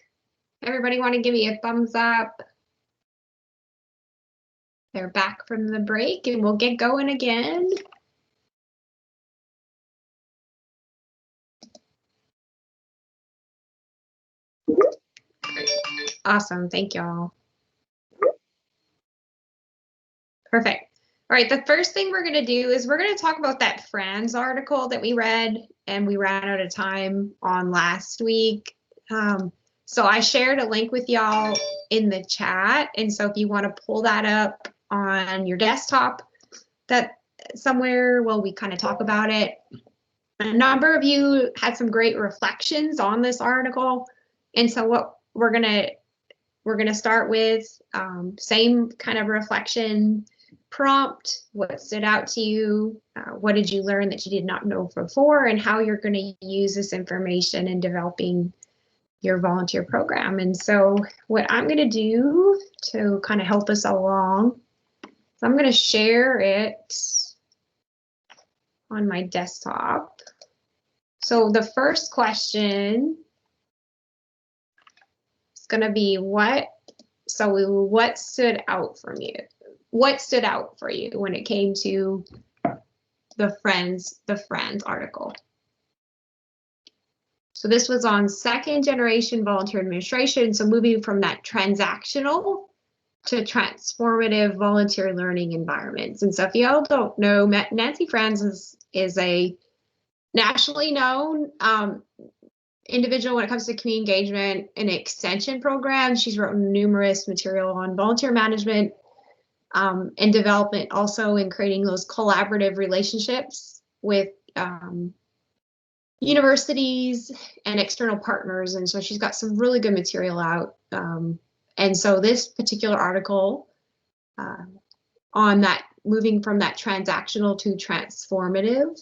Everybody want to give me a thumbs up? They're back from the break and we'll get going again. Awesome, thank y'all. Perfect. All right, the first thing we're gonna do is we're gonna talk about that Franz article that we read and we ran out of time on last week. So I shared a link with y'all in the chat. And so if you wanna pull that up on your desktop, that somewhere while we kind of talk about it. A number of you had some great reflections on this article. And so what we're gonna start with, same kind of reflection prompt. What stood out to you? What did you learn that you did not know before, and how you're going to use this information in developing your volunteer program. And so what I'm going to do to kind of help us along, so I'm going to share it on my desktop. So the first question is going to be what stood out from you? What stood out for you when it came to the Friends article? So this was on second generation volunteer administration. So moving from that transactional to transformative volunteer learning environments. And so if y'all don't know, Nancy Franz is a nationally known individual when it comes to community engagement and extension programs. She's written numerous material on volunteer management and development, also in creating those collaborative relationships with universities and external partners. And so she's got some really good material out. And so this particular article on that, moving from that transactional to transformative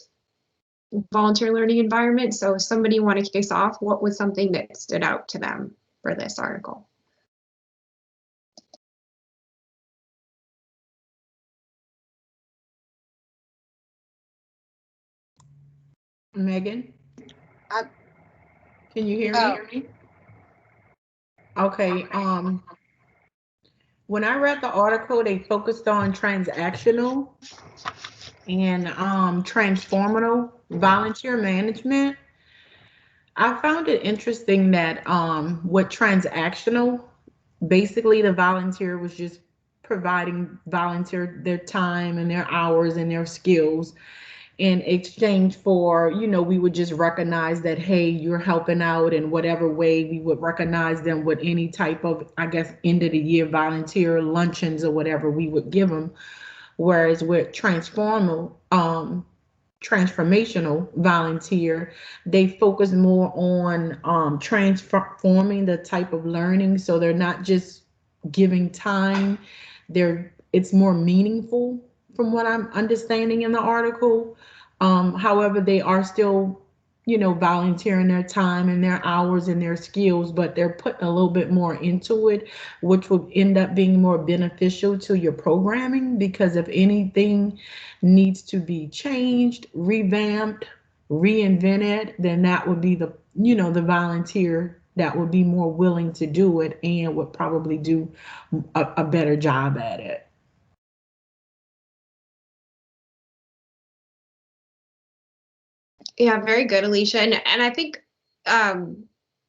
volunteer learning environment. So if somebody want to kick us off, what was something that stood out to them for this article? Megan? Can you hear Oh. me? Okay, when I read the article, they focused on transactional and transformative volunteer management. I found it interesting that with transactional, basically the volunteer was just providing volunteer their time and their hours and their skills in exchange for, we would just recognize that, hey, you're helping out in whatever way. We would recognize them with any type of, I guess, end of the year volunteer luncheons or whatever we would give them. Whereas with transformational volunteer, they focus more on transforming the type of learning. So they're not just giving time, it's more meaningful from what I'm understanding in the article. However, they are still, volunteering their time and their hours and their skills, but they're putting a little bit more into it, which would end up being more beneficial to your programming, because if anything needs to be changed, revamped, reinvented, then that would be the volunteer that would be more willing to do it and would probably do a better job at it. Yeah, very good, Alicia. And I think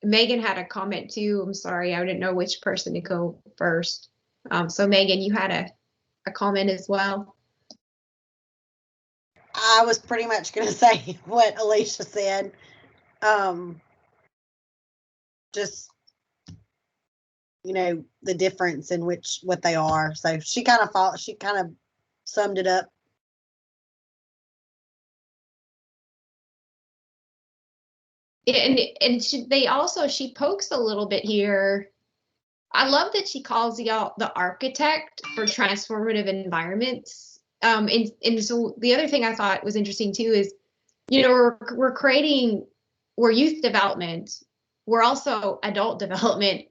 Megan had a comment too. I'm sorry, I didn't know which person to go first. So Megan, you had a comment as well. I was pretty much going to say what Alicia said. Just, the difference in what they are. So she kind of summed it up. And she pokes a little bit here. I love that she calls y'all the architect for transformative environments. And so the other thing I thought was interesting too is, we're youth development. We're also adult development,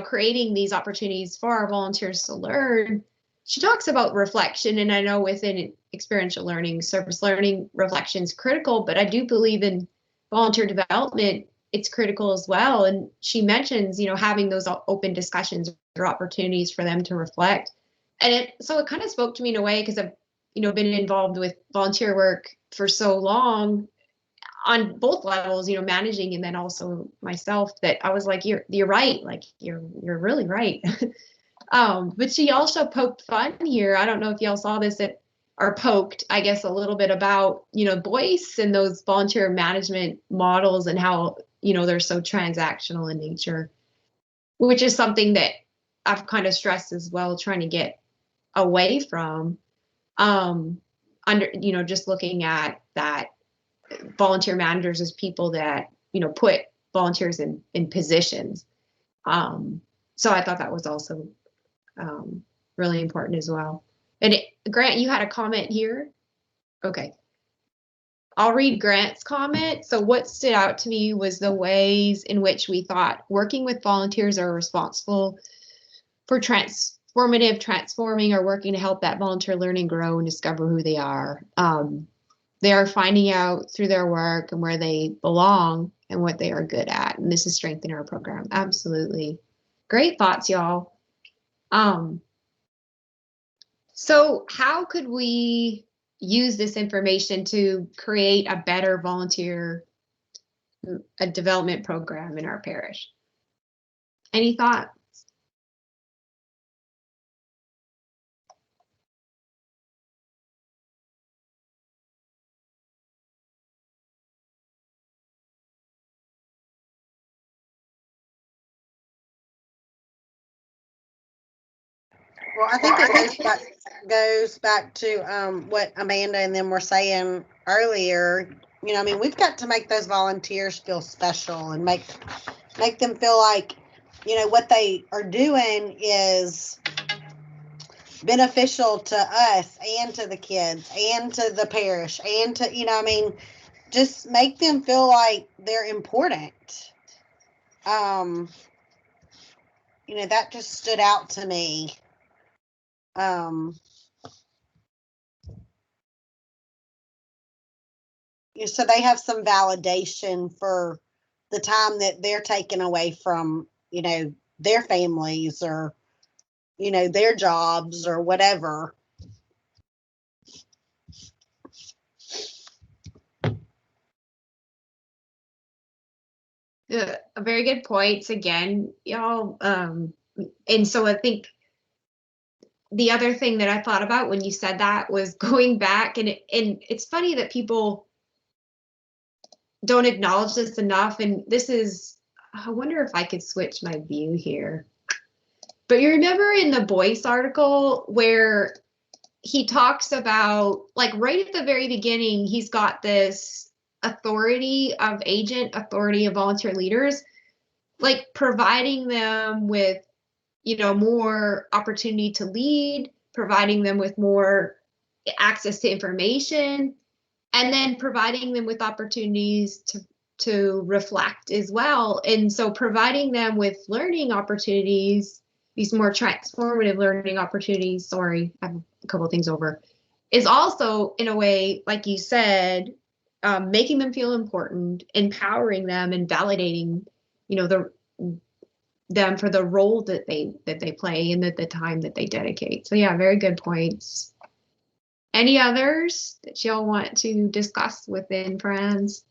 creating these opportunities for our volunteers to learn. She talks about reflection, and I know within experiential learning, service learning, reflection is critical, but I do believe in volunteer development it's critical as well. And she mentions, having those open discussions or opportunities for them to reflect. And so it kind of spoke to me in a way, because I've, been involved with volunteer work for so long on both levels, managing and then also myself, that I was like, you're right. Like, you're really right. But she also poked fun here. I don't know if y'all saw this, or poked, I guess, a little bit about, voice and those volunteer management models and how, they're so transactional in nature, which is something that I've kind of stressed as well, trying to get away from, just looking at that volunteer managers as people that, put volunteers in positions. So I thought that was also really important as well. And Grant, you had a comment here? Okay. I'll read Grant's comment. So what stood out to me was the ways in which we thought working with volunteers are responsible for transforming, or working to help that volunteer learning grow and discover who they are. They are finding out through their work and where they belong and what they are good at. And this is strengthening our program. Absolutely. Great thoughts, y'all. So how could we use this information to create a better volunteer development program in our parish? Any thoughts? Well, I think it goes back to what Amanda and them were saying earlier. We've got to make those volunteers feel special and make them feel like, what they are doing is beneficial to us and to the kids and to the parish and to, just make them feel like they're important. That just stood out to me. So they have some validation for the time that they're taking away from, their families or, their jobs or whatever. Very good points again, y'all. And so I think the other thing that I thought about when you said that was going back, and it's funny that people don't acknowledge this enough. And this is, I wonder if I could switch my view here. But you remember in the Boyce article where he talks about, like, right at the very beginning, he's got this authority of volunteer leaders, like providing them with, more opportunity to lead, providing them with more access to information, and then providing them with opportunities to reflect as well. And so providing them with learning opportunities, these more transformative learning opportunities, sorry, I have a couple of things over, is also, in a way, like you said, making them feel important, empowering them, and validating, them for the role that they play and the time that they dedicate. So yeah, very good points. Any others that y'all want to discuss within Friends?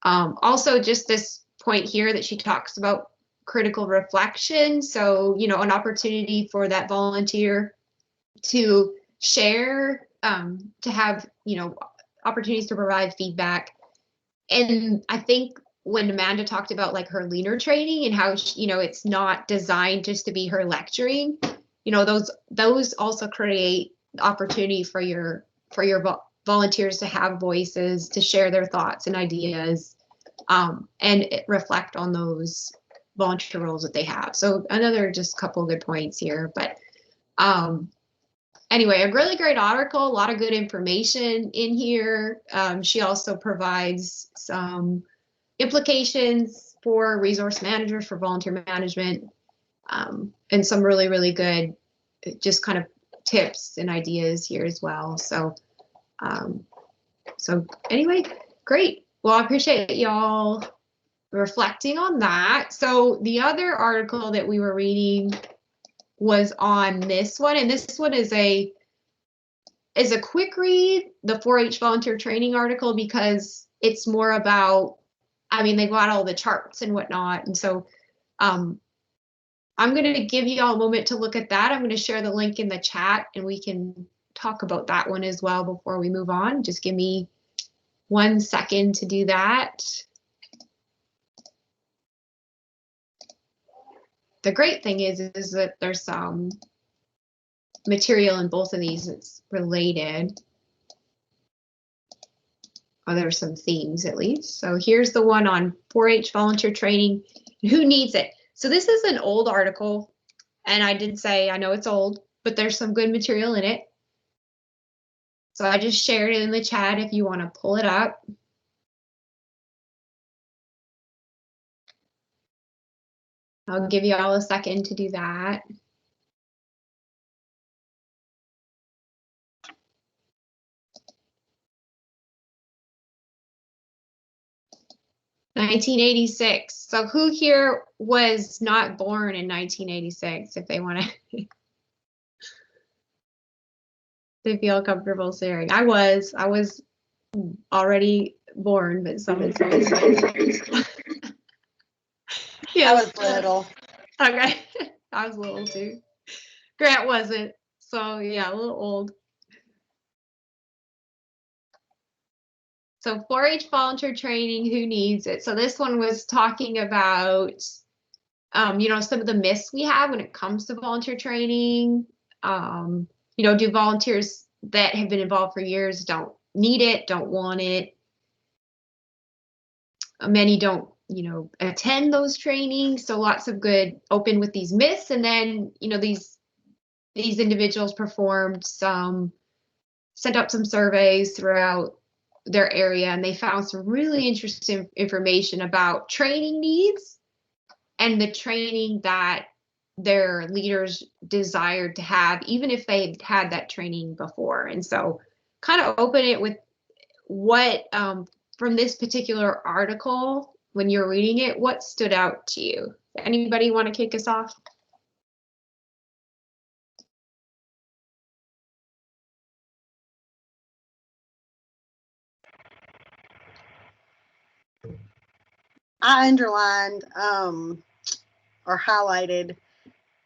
Also, just this point here that she talks about critical reflection. So, an opportunity for that volunteer to share, to have, opportunities to provide feedback. And I think when Amanda talked about like her leader training and how, it's not designed just to be her lecturing, those also create opportunity for your volunteers to have voices, to share their thoughts and ideas, and reflect on those volunteer roles that they have. So another just couple of good points here. But anyway, a really great article, a lot of good information in here. She also provides some implications for resource managers for volunteer management. and some really, really good just kind of tips and ideas here as well. So, so anyway, great. Well, I appreciate y'all reflecting on that. So the other article that we were reading was on this one, and this one is a quick read, the 4-H volunteer training article, because it's more about, I mean, they got all the charts and whatnot, and so I'm going to give you all a moment to look at that. I'm going to share the link in the chat, and we can talk about that one as well before we move on. Just give me 1 second to do that. The great thing is that there's some material in both of these that's related. Or there's some themes at least. So here's the one on 4-H volunteer training. Who needs it? So this is an old article, and I did say I know it's old, but there's some good material in it. So I just shared it in the chat if you want to pull it up. I'll give you all a second to do that. $1986. So who here was not born in 1986? If they want to, they feel comfortable sharing. I was already born, but some is. Yeah, I was little. Okay, I was little too. Grant wasn't, so yeah, a little old. So 4-H volunteer training, who needs it? So this one was talking about, you know, some of the myths we have when it comes to volunteer training. You know, do volunteers that have been involved for years don't need it, don't want it? Many don't, you know, attend those trainings. So lots of good open with these myths. And then, you know, these individuals sent out some surveys throughout their area, and they found some really interesting information about training needs and the training that their leaders desired to have, even if they had that training before. And so kind of open it with what, from this particular article, when you're reading it, what stood out to you? Anybody want to kick us off? I underlined or highlighted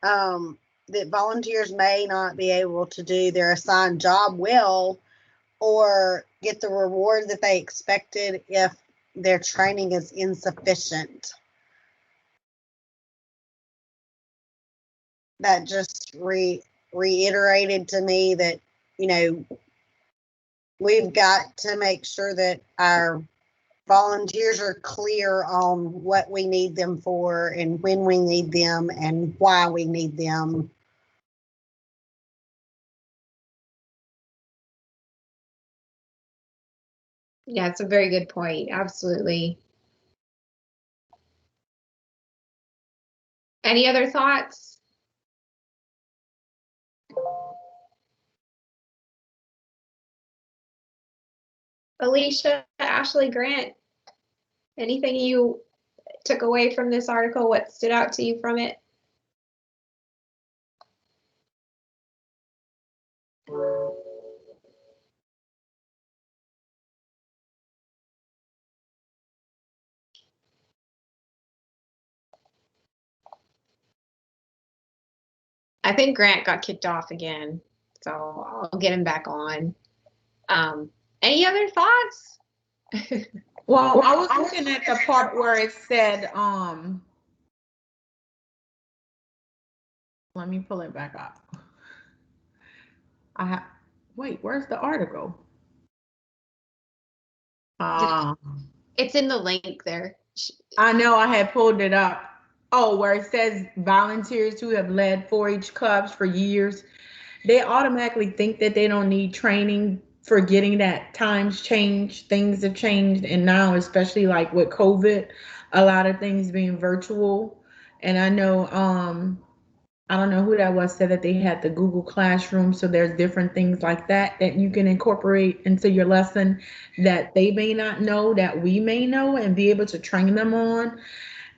that volunteers may not be able to do their assigned job well or get the reward that they expected if their training is insufficient. That just reiterated to me that, you know, we've got to make sure that our volunteers are clear on what we need them for and when we need them and why we need them. Yeah, it's a very good point. Absolutely. Any other thoughts? Alicia, Ashley, Grant, anything you took away from this article? What stood out to you from it? I think Grant got kicked off again, so I'll get him back on. Any other thoughts? Well, I was looking at the part where it said, let me pull it back up. Wait, where's the article? It's in the link there. I know I had pulled it up. Oh, where it says volunteers who have led 4-H clubs for years, they automatically think that they don't need training, forgetting that times change, things have changed, and now especially like with COVID, a lot of things being virtual. And I know I don't know who that was, said that they had the Google Classroom. So there's different things like that that you can incorporate into your lesson that they may not know, that we may know, and be able to train them on.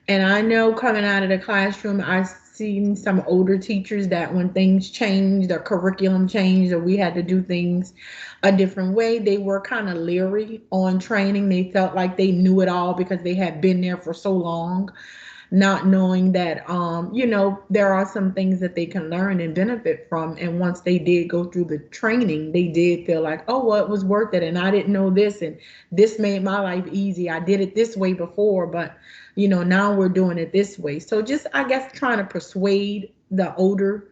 And I know coming out of the classroom, I've seen some older teachers that when things changed, or curriculum changed, or we had to do things a different way, they were kind of leery on training. They felt like they knew it all because they had been there for so long, not knowing that there are some things that they can learn and benefit from. And once they did go through the training, they did feel like, oh, well, it was worth it, and I didn't know this, and this made my life easy. I did it this way before, but now we're doing it this way. So just, I guess, trying to persuade the older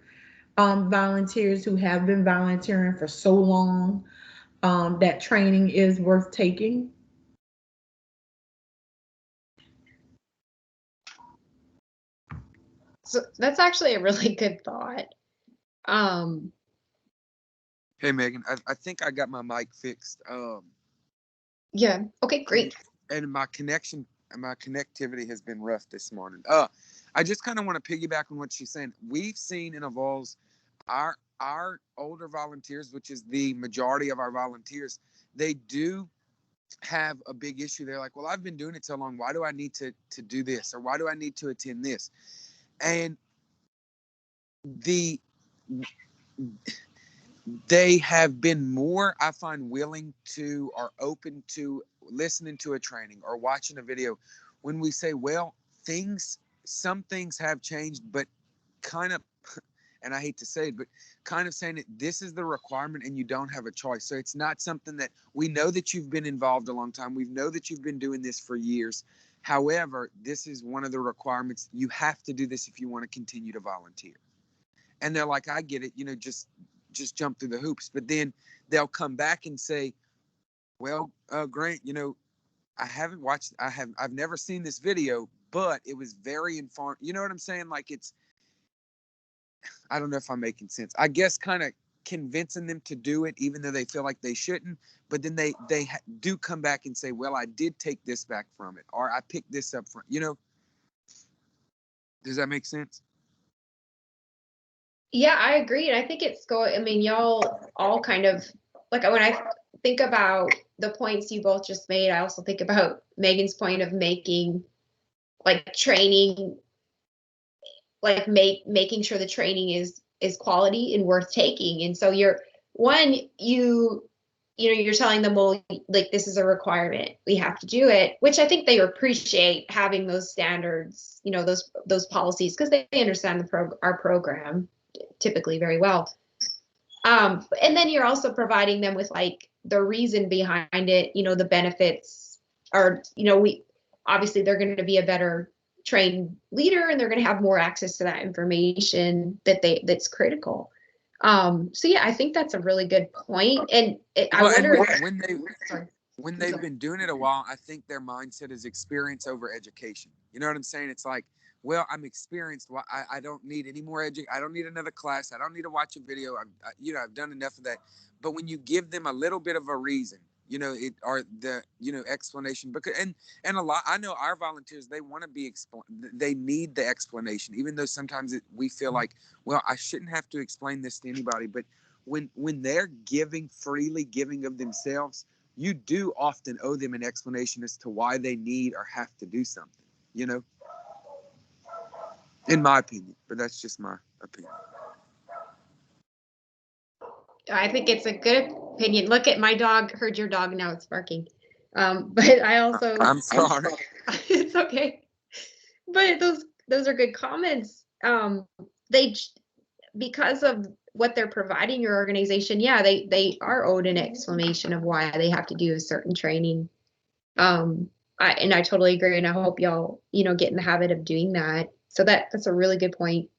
volunteers who have been volunteering for so long, that training is worth taking. So that's actually a really good thought. Hey, Megan, I think I got my mic fixed. Yeah. Okay, great. And my connectivity has been rough this morning. I just kind of want to piggyback on what she's saying. We've seen in Evolves, our older volunteers, which is the majority of our volunteers, they do have a big issue. They're like, well, I've been doing it so long. Why do I need to do this? Or why do I need to attend this? And they have been more, I find, willing to or open to listening to a training or watching a video when we say, well, some things have changed, but kind of, and I hate to say it, but kind of saying that this is the requirement and you don't have a choice. So it's not something that we know that you've been involved a long time. We know that you've been doing this for years. However, this is one of the requirements. You have to do this if you want to continue to volunteer. And they're like, I get it, just jump through the hoops. But then they'll come back and say, well, Grant, I've never seen this video, but it was very informative. You know what I'm saying? Like, I don't know if I'm making sense. I guess kind of convincing them to do it, even though they feel like they shouldn't. But then they do come back and say, well, I did take this back from it, or I picked this up from, Does that make sense? Yeah, I agree. And I think y'all all kind of, like, when I think about the points you both just made, I also think about Megan's point of making, like, training, like, making sure the training is quality and worth taking. And so you're telling them, well, like, this is a requirement, we have to do it, which I think they appreciate, having those standards, those policies, because they understand our program typically very well. And then you're also providing them with, like, the reason behind it, the benefits are, obviously they're going to be a better trained leader, and they're going to have more access to that information that's critical. So yeah, I think that's a really good point. And I wonder when they've been doing it a while, I think their mindset is experience over education. You know what I'm saying? It's like, well, I'm experienced. I don't need any more I don't need another class. I don't need to watch a video. I've done enough of that. But when you give them a little bit of a reason, explanation, because and a lot, I know our volunteers, they want to be they need the explanation, even though sometimes we feel like, well, I shouldn't have to explain this to anybody. But when they're freely giving of themselves, you do often owe them an explanation as to why they need or have to do something, in my opinion. But that's just my opinion. I think it's a good opinion. Look at my dog. Heard your dog, now it's barking. But I also, I'm sorry. It's okay. But those are good comments. Because of what they're providing your organization, yeah, they are owed an explanation of why they have to do a certain training. I totally agree, and I hope y'all, get in the habit of doing that. So that's a really good point.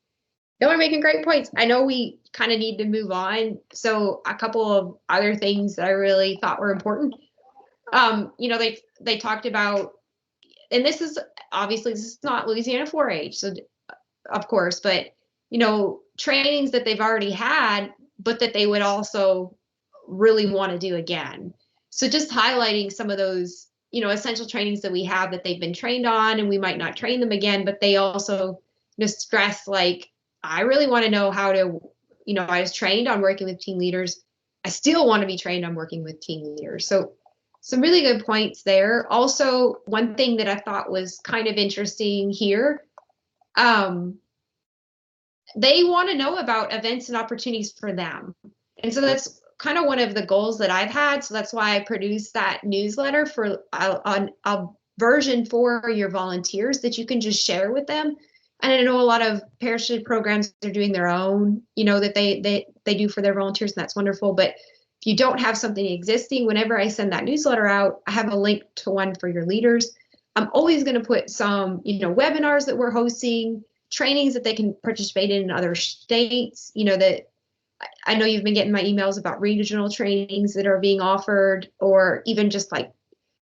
Y'all are making great points. I know we kind of need to move on. So a couple of other things that I really thought were important. They talked about, and this is not Louisiana 4-H, so of course, but trainings that they've already had, but that they would also really want to do again. So just highlighting some of those, essential trainings that we have that they've been trained on, and we might not train them again, but they also stress, like, I really want to know how to, I was trained on working with team leaders. I still want to be trained on working with team leaders. So some really good points there. Also, one thing that I thought was kind of interesting here, they want to know about events and opportunities for them. And so that's kind of one of the goals that I've had. So that's why I produced that newsletter for a version for your volunteers that you can just share with them. And I know a lot of parish programs are doing their own, that they do for their volunteers, and that's wonderful. But if you don't have something existing, whenever I send that newsletter out, I have a link to one for your leaders. I'm always going to put some, webinars that we're hosting, trainings that they can participate in other states, that I know you've been getting my emails about regional trainings that are being offered, or even just like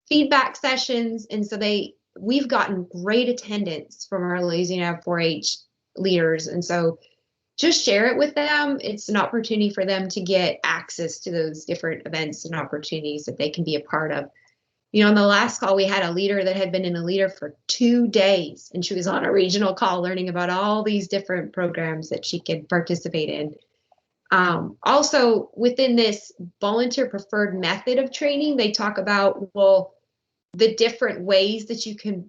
feedback sessions. And so we've gotten great attendance from our Louisiana 4-H leaders. And so just share it with them. It's an opportunity for them to get access to those different events and opportunities that they can be a part of. On the last call, we had a leader that had been in a leader for 2 days, and she was on a regional call learning about all these different programs that she could participate in. Also, within this volunteer preferred method of training, they talk about, the different ways that you can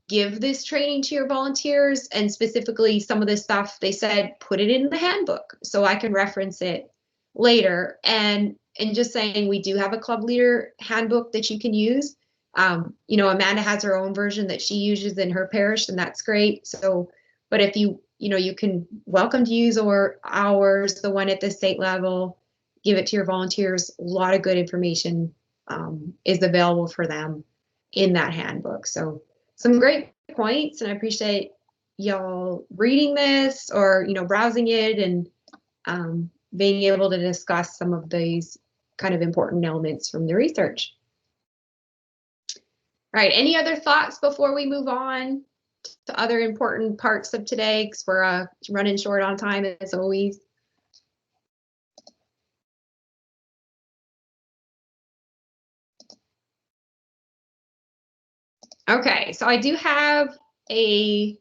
give this training to your volunteers, and specifically some of this stuff they said, put it in the handbook so I can reference it later. And just saying, we do have a club leader handbook that you can use. Amanda has her own version that she uses in her parish, and that's great. So, but if you can welcome to use ours, the one at the state level, give it to your volunteers. A lot of good information is available for them in that handbook. So some great points, and I appreciate y'all reading this or, browsing it and being able to discuss some of these kind of important elements from the research. All right, any other thoughts before we move on to other important parts of today? Because we're running short on time as always. Okay, so I do have a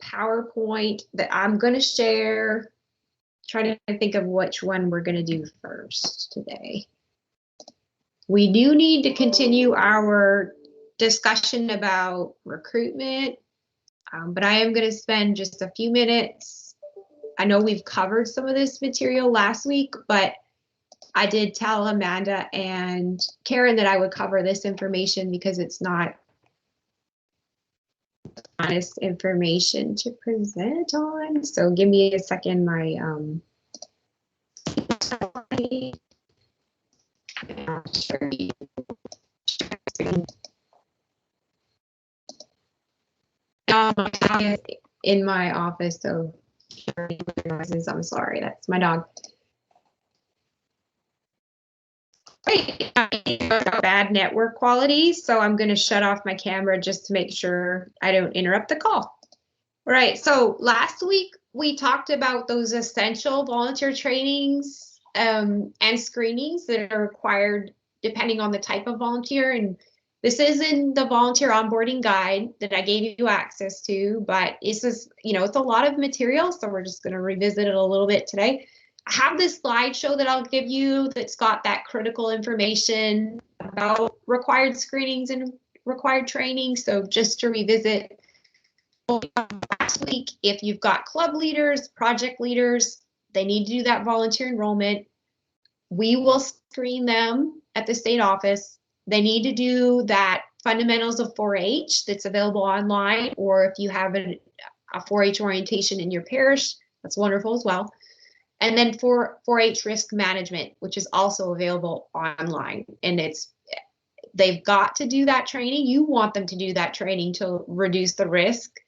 PowerPoint that I'm going to share. Try to think of which one we're going to do first today. We do need to continue our discussion about recruitment, but I am going to spend just a few minutes. I know we've covered some of this material last week, but I did tell Amanda and Karen that I would cover this information because it's not honest information to present on. So give me a second. My in my office, so I'm sorry, that's my dog. Bad network quality, so I'm going to shut off my camera just to make sure I don't interrupt the call. All right, so last week we talked about those essential volunteer trainings and screenings that are required depending on the type of volunteer, and this is in the volunteer onboarding guide that I gave you access to, but this is, it's a lot of material, so we're just going to revisit it a little bit today. I have this slideshow that I'll give you that's got that critical information about required screenings and required training. So just to revisit last week, if you've got club leaders, project leaders, they need to do that volunteer enrollment. We will screen them at the state office. They need to do that fundamentals of 4-H that's available online, or if you have a 4-H orientation in your parish, that's wonderful as well. And then 4-H risk management, which is also available online. And they've got to do that training. You want them to do that training to reduce the risk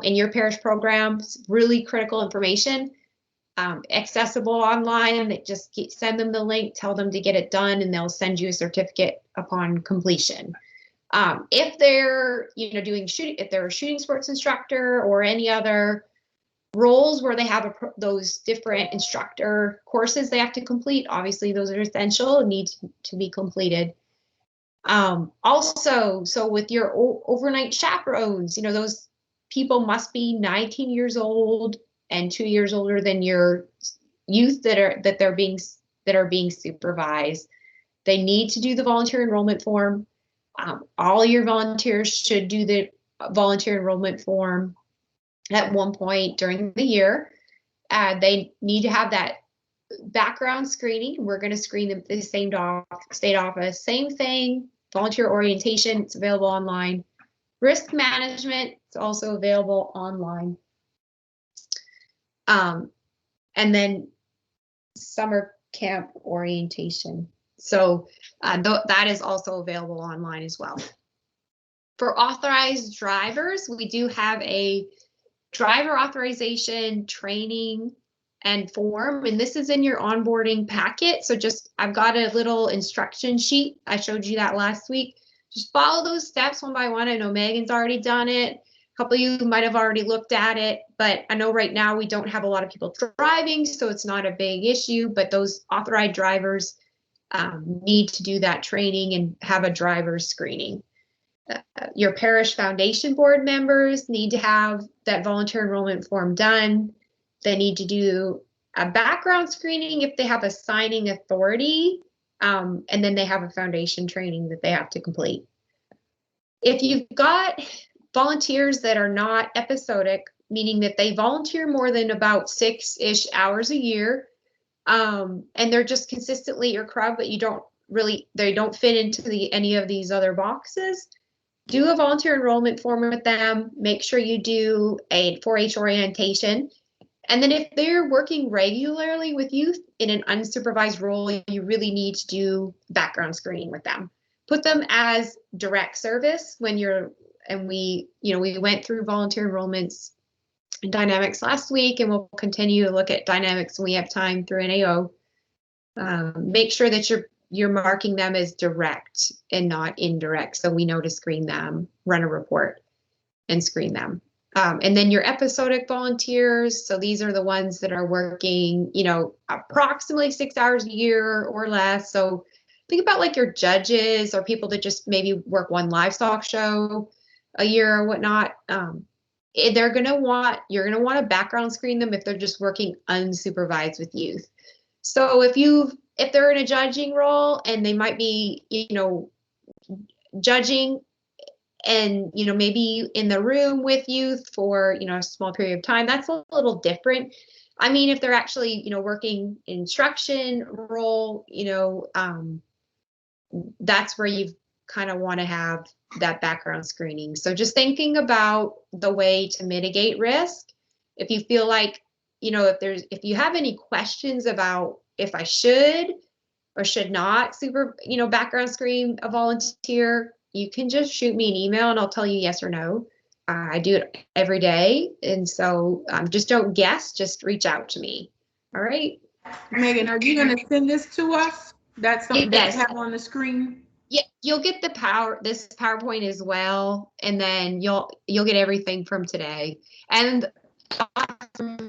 in your parish programs. Really critical information, accessible online. Just send them the link, tell them to get it done, and they'll send you a certificate upon completion. If they're doing if they're a shooting sports instructor or any other roles where they have those different instructor courses they have to complete, obviously those are essential, need to be completed. Also, so with your overnight chaperones, those people must be 19 years old and 2 years older than your youth that are being supervised. They need to do the volunteer enrollment form. All your volunteers should do the volunteer enrollment form at one point during the year. They need to have that background screening. We're going to screen them at the same state office. Same thing, volunteer orientation, it's available online. Risk management, it's also available online. And then summer camp orientation. So that is also available online as well. For authorized drivers, we do have a driver authorization training and form, and this is in your onboarding packet. So I've got a little instruction sheet. I showed you that last week. Just follow those steps one by one. I know Megan's already done it. A couple of you might have already looked at it, but I know right now we don't have a lot of people driving, so it's not a big issue, but those authorized drivers need to do that training and have a driver screening. Your parish foundation board members need to have that volunteer enrollment form done. They need to do a background screening if they have a signing authority, and then they have a foundation training that they have to complete. If you've got volunteers that are not episodic, meaning that they volunteer more than about 6-ish hours a year, and they're just consistently your crowd, but they don't fit into any of these other boxes, do a volunteer enrollment form with them. Make sure you do a 4-H orientation. And then if they're working regularly with youth in an unsupervised role, you really need to do background screening with them. Put them as direct service we went through volunteer enrollments and dynamics last week, and we'll continue to look at dynamics when we have time through NAO. Make sure that you're marking them as direct and not indirect, so we know to screen them, run a report and screen them. And then your episodic volunteers, so these are the ones that are working, approximately 6 hours a year or less. So think about like your judges or people that just maybe work one livestock show a year or whatnot. You're gonna want to background screen them if they're just working unsupervised with youth. So if they're in a judging role and they might be, judging and, maybe in the room with youth for, a small period of time, that's a little different. I mean, if they're actually, working instruction role, that's where you kind of want to have that background screening. So just thinking about the way to mitigate risk. If you feel like, if you have any questions about if I should or should not background screen a volunteer, you can just shoot me an email and I'll tell you yes or no. I do it every day. And so just don't guess, just reach out to me. All right. Megan, are you going to send this to us? That's something that you have on the screen? Yeah, you'll get this PowerPoint as well. And then you'll get everything from today. And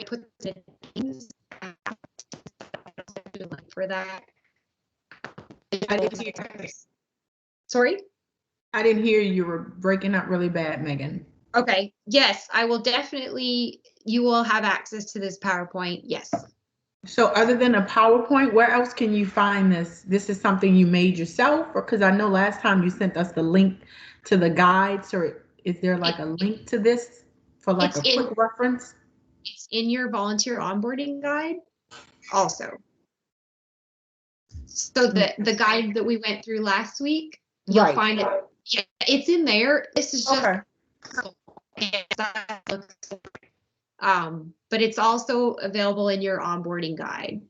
put things for that. I didn't hear. Sorry? I didn't hear you. Were breaking up really bad, Megan. Okay. Yes, I will definitely. You will have access to this PowerPoint. Yes. So other than a PowerPoint, where else can you find this? This is something you made yourself, or because I know last time you sent us the link to the guide. So is there like a link to this for like a quick reference? It's in your volunteer onboarding guide also. So the guide that we went through last week, you'll find it. Yeah, it's in there. This is just but it's also available in your onboarding guide.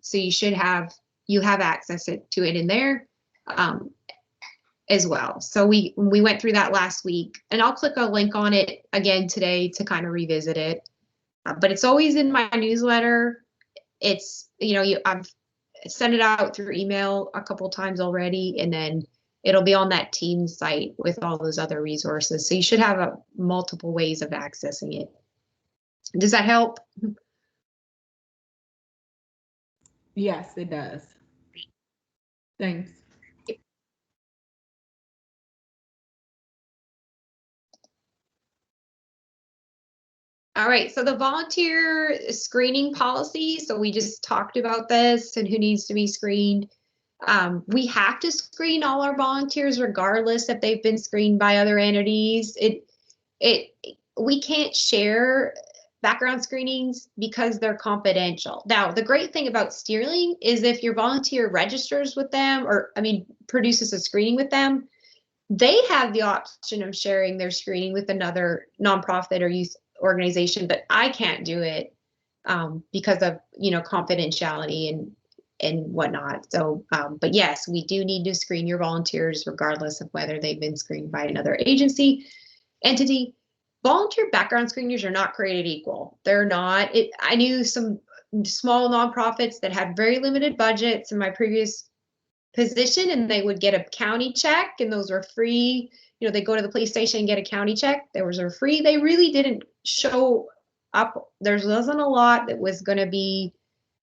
So you have access to it in there as well. So we went through that last week, and I'll click a link on it again today to kind of revisit it. But it's always in my newsletter. It's, I've sent it out through email a couple times already, and then it'll be on that team site with all those other resources. So you should have multiple ways of accessing it. Does that help? Yes, it does. Thanks. All right, so the volunteer screening policy. So we just talked about this and who needs to be screened. We have to screen all our volunteers regardless if they've been screened by other entities. We can't share background screenings because they're confidential. Now, the great thing about Steerling is if your volunteer registers with them, or produces a screening with them, they have the option of sharing their screening with another nonprofit or youth organization, but I can't do it because of confidentiality and whatnot. So, but yes, we do need to screen your volunteers regardless of whether they've been screened by another entity. Volunteer background screeners are not created equal. They're not. I knew some small nonprofits that had very limited budgets in my previous position, and they would get a county check, and those were free. They go to the police station and get a county check. Those are free. They really didn't show up. There wasn't a lot that was going to be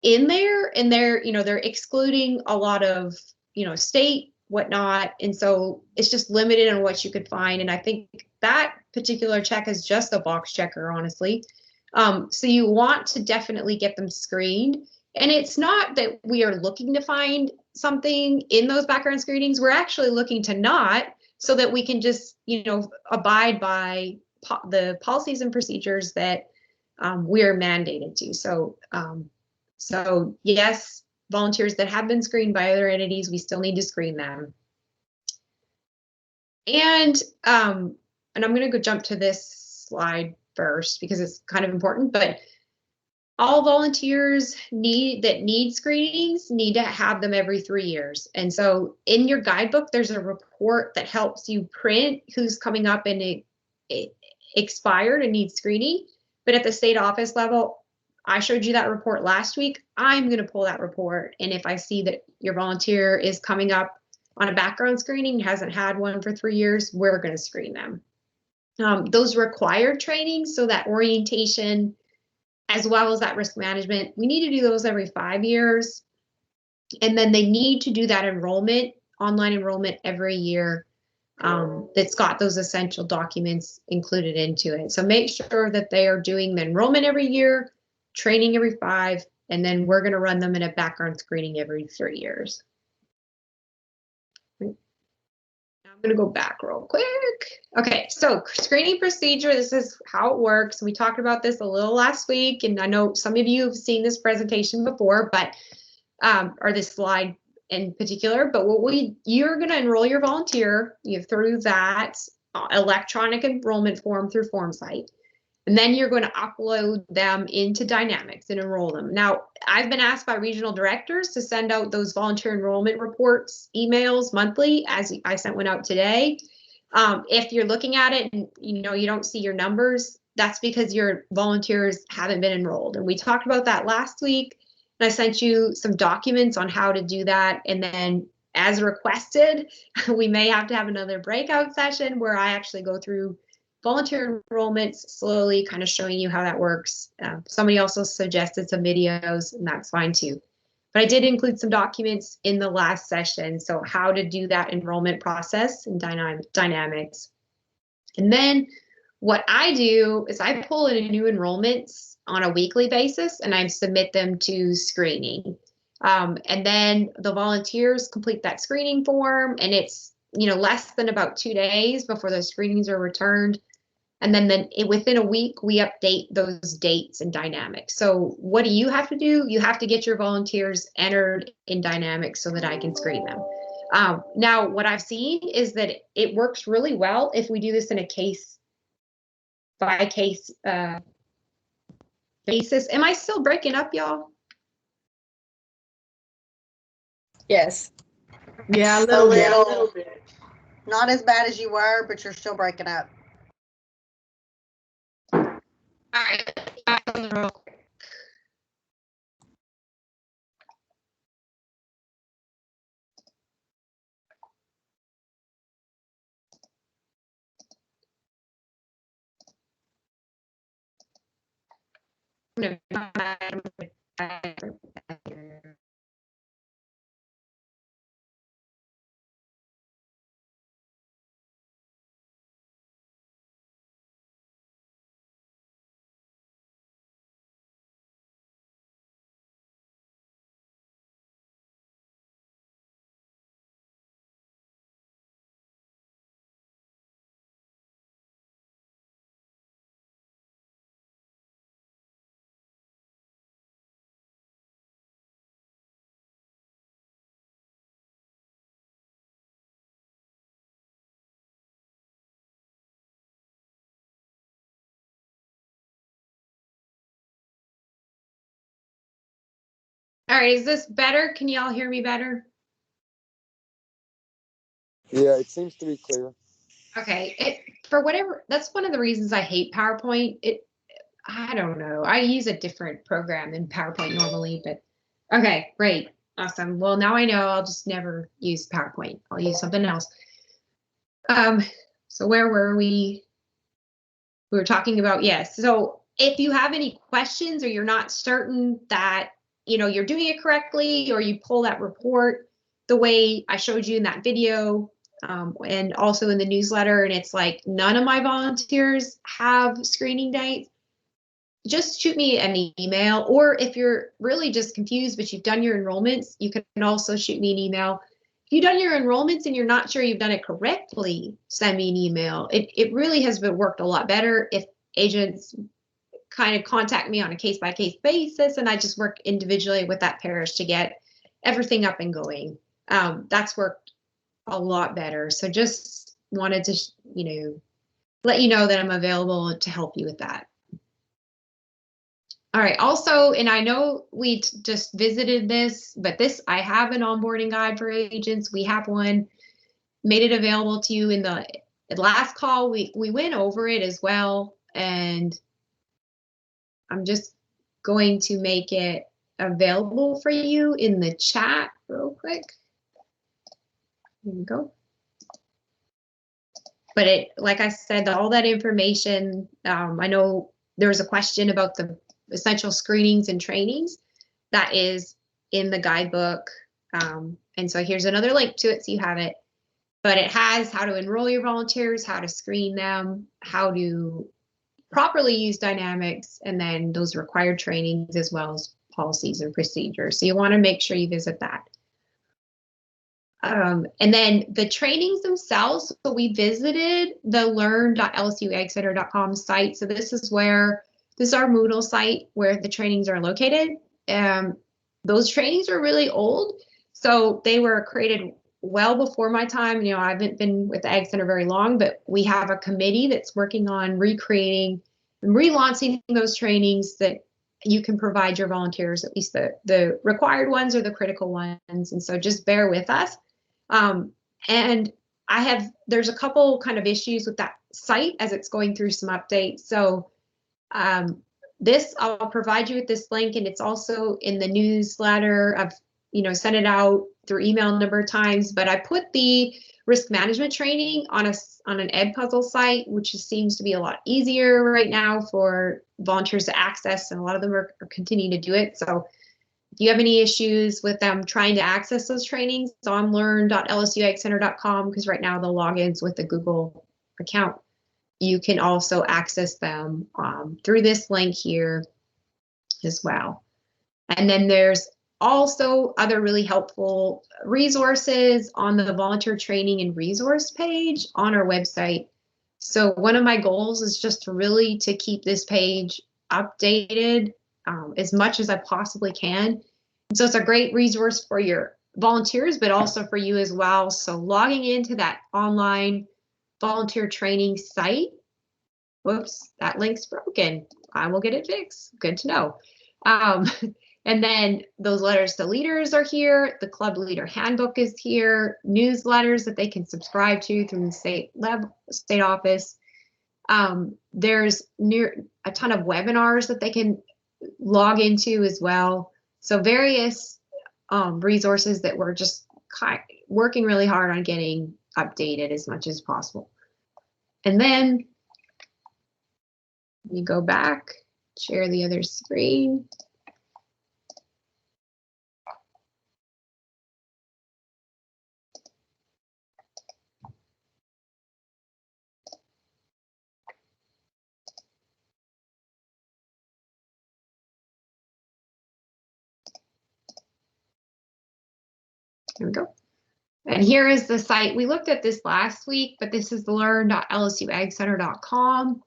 in there, and they're excluding a lot of state whatnot, and so it's just limited on what you could find. And I think that particular check is just a box checker, honestly. So you want to definitely get them screened. And it's not that we are looking to find something in those background screenings. We're actually looking to not, so that we can just abide by the policies and procedures that we are mandated to. So yes, volunteers that have been screened by other entities, we still need to screen them. And I'm going to go jump to this slide first because it's kind of important, but all volunteers that need screenings need to have them every 3 years. And so in your guidebook, there's a report that helps you print who's coming up and it expired and needs screening. But at the state office level, I showed you that report last week. I'm going to pull that report. And if I see that your volunteer is coming up on a background screening, hasn't had one for 3 years, we're going to screen them. Those required trainings, so that orientation, as well as that risk management, we need to do those every 5 years. And then they need to do that enrollment, online enrollment every year. That's got those essential documents included into it. So make sure that they are doing the enrollment every year, training every 5, and then we're going to run them in a background screening every 3 years. I'm going to go back real quick. Okay, so screening procedure, this is how it works. We talked about this a little last week, and I know some of you have seen this presentation before, but or this slide in particular, but you're going to enroll your volunteer through that electronic enrollment form through FormSite. And then you're going to upload them into Dynamics and enroll them. Now, I've been asked by regional directors to send out those volunteer enrollment reports, emails monthly, as I sent one out today. If you're looking at it and you don't see your numbers, that's because your volunteers haven't been enrolled. And we talked about that last week. And I sent you some documents on how to do that. And then as requested, we may have to have another breakout session where I actually go through volunteer enrollments slowly, kind of showing you how that works. Somebody also suggested some videos, and that's fine too. But I did include some documents in the last session, so how to do that enrollment process in Dynamics. And then what I do is I pull in new enrollments on a weekly basis, and I submit them to screening. And then the volunteers complete that screening form, and it's less than about 2 days before those screenings are returned. And then within a week, we update those dates in Dynamics. So what do you have to do? You have to get your volunteers entered in Dynamics so that I can screen them. Now, what I've seen is that it works really well if we do this in a case-by-case basis. Am I still breaking up, y'all? Yes. Yeah, a A little little bit. Not as bad as you were, but you're still breaking up. All right. All right, is this better? Can y'all hear me better? Yeah, it seems to be clear. Okay, for whatever, that's one of the reasons I hate PowerPoint. I don't know. I use a different program than PowerPoint normally, but okay, great. Awesome. Well, now I know I'll just never use PowerPoint. I'll use something else. So where were we? We were talking about, yes. So if you have any questions or you're not certain that, you're doing it correctly, or you pull that report the way I showed you in that video, and also in the newsletter, and it's like none of my volunteers have screening dates, just shoot me an email. Or if you're really just confused, but you've done your enrollments, you can also shoot me an email. If you've done your enrollments and you're not sure you've done it correctly, send me an email. It really has worked a lot better if agents kind of contact me on a case-by-case basis, and I just work individually with that parish to get everything up and going. That's worked a lot better. So just wanted to, let you know that I'm available to help you with that. All right. Also, and I know we just visited this, but I have an onboarding guide for agents. We have one, made it available to you in the last call. We went over it as well, and I'm just going to make it available for you in the chat real quick. Here we go. But like I said, all that information, I know there was a question about the essential screenings and trainings. That is in the guidebook. And so here's another link to it so you have it. But it has how to enroll your volunteers, how to screen them, how to properly use dynamics, and then those required trainings as well as policies and procedures. So you want to make sure you visit that. And then the trainings themselves, so we visited the learn.lsuagcenter.com site. So this is our Moodle site where the trainings are located. Those trainings are really old. So they were created well before my time. I haven't been with the Ag Center very long, but we have a committee that's working on recreating and relaunching those trainings that you can provide your volunteers, at least the required ones or the critical ones. And so just bear with us. And there's a couple kind of issues with that site as it's going through some updates. So I'll provide you with this link, and it's also in the newsletter. I've sent it out through email a number of times, but I put the risk management training on an Edpuzzle site, which seems to be a lot easier right now for volunteers to access, and a lot of them are continuing to do it. So if you have any issues with them trying to access those trainings, it's on learn.lsuagcenter.com, because right now the logins with the Google account, you can also access them through this link here as well. And then there's also other really helpful resources on the volunteer training and resource page on our website. So one of my goals is just really to keep this page updated as much as I possibly can. And so it's a great resource for your volunteers, but also for you as well. So logging into that online volunteer training site, whoops, that link's broken. I will get it fixed. Good to know. And then those letters to leaders are here. The club leader handbook is here. Newsletters that they can subscribe to through the state office. There's a ton of webinars that they can log into as well. So various resources that we're just working really hard on getting updated as much as possible. And then you go back, share the other screen. Here we go. And here is the site. We looked at this last week, but this is the learn.lsuagcenter.com.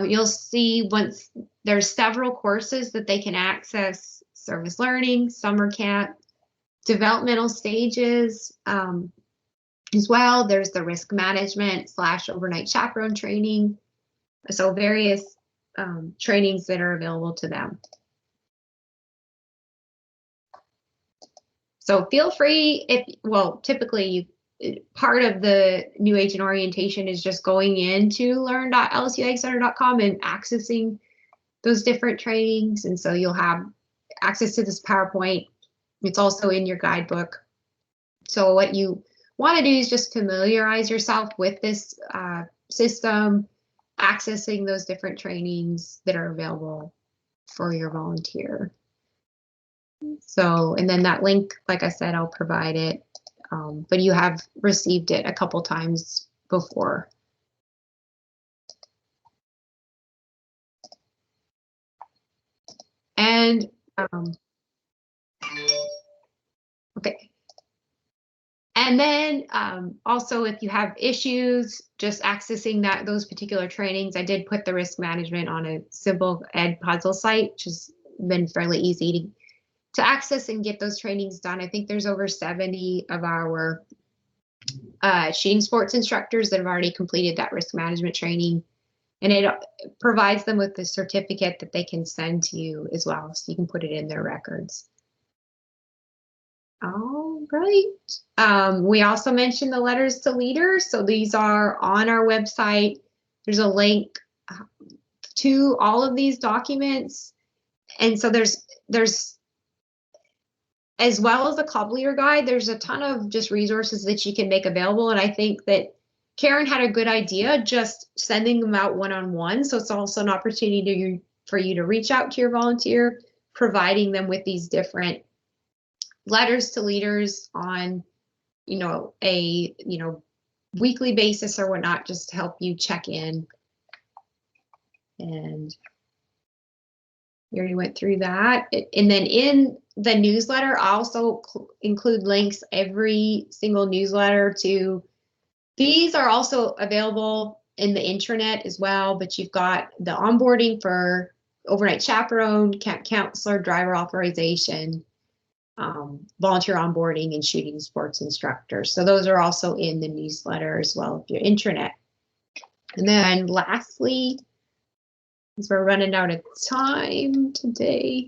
You'll see once there's several courses that they can access: service learning, summer camp, developmental stages as well. There's the risk management / overnight chaperone training. So various trainings that are available to them. So feel free typically part of the new agent orientation is just going into learn.lsuagcenter.com and accessing those different trainings. And so you'll have access to this PowerPoint. It's also in your guidebook. So what you want to do is just familiarize yourself with this system, accessing those different trainings that are available for your volunteer. So, and then that link, like I said, I'll provide it, but you have received it a couple times before. And, okay. And then also, if you have issues just accessing those particular trainings, I did put the risk management on a simple ed puzzle site, which has been fairly easy to access and get those trainings done. I think there's over 70 of our shooting sports instructors that have already completed that risk management training, and it provides them with the certificate that they can send to you as well, so you can put it in their records. All right. We also mentioned the letters to leaders. So these are on our website. There's a link to all of these documents. And so there's as well as the club leader guide, there's a ton of just resources that you can make available. And I think that Karen had a good idea just sending them out one-on-one. So it's also an opportunity for you to reach out to your volunteer, providing them with these different letters to leaders on, a, weekly basis or whatnot, just to help you check in. And we already went through that. And then in the newsletter, I also include links every single newsletter to, these are also available in the intranet as well, but you've got the onboarding for overnight chaperone, camp counselor, driver authorization, volunteer onboarding, and shooting sports instructors. So those are also in the newsletter as well, your intranet. And then lastly, because we're running out of time today,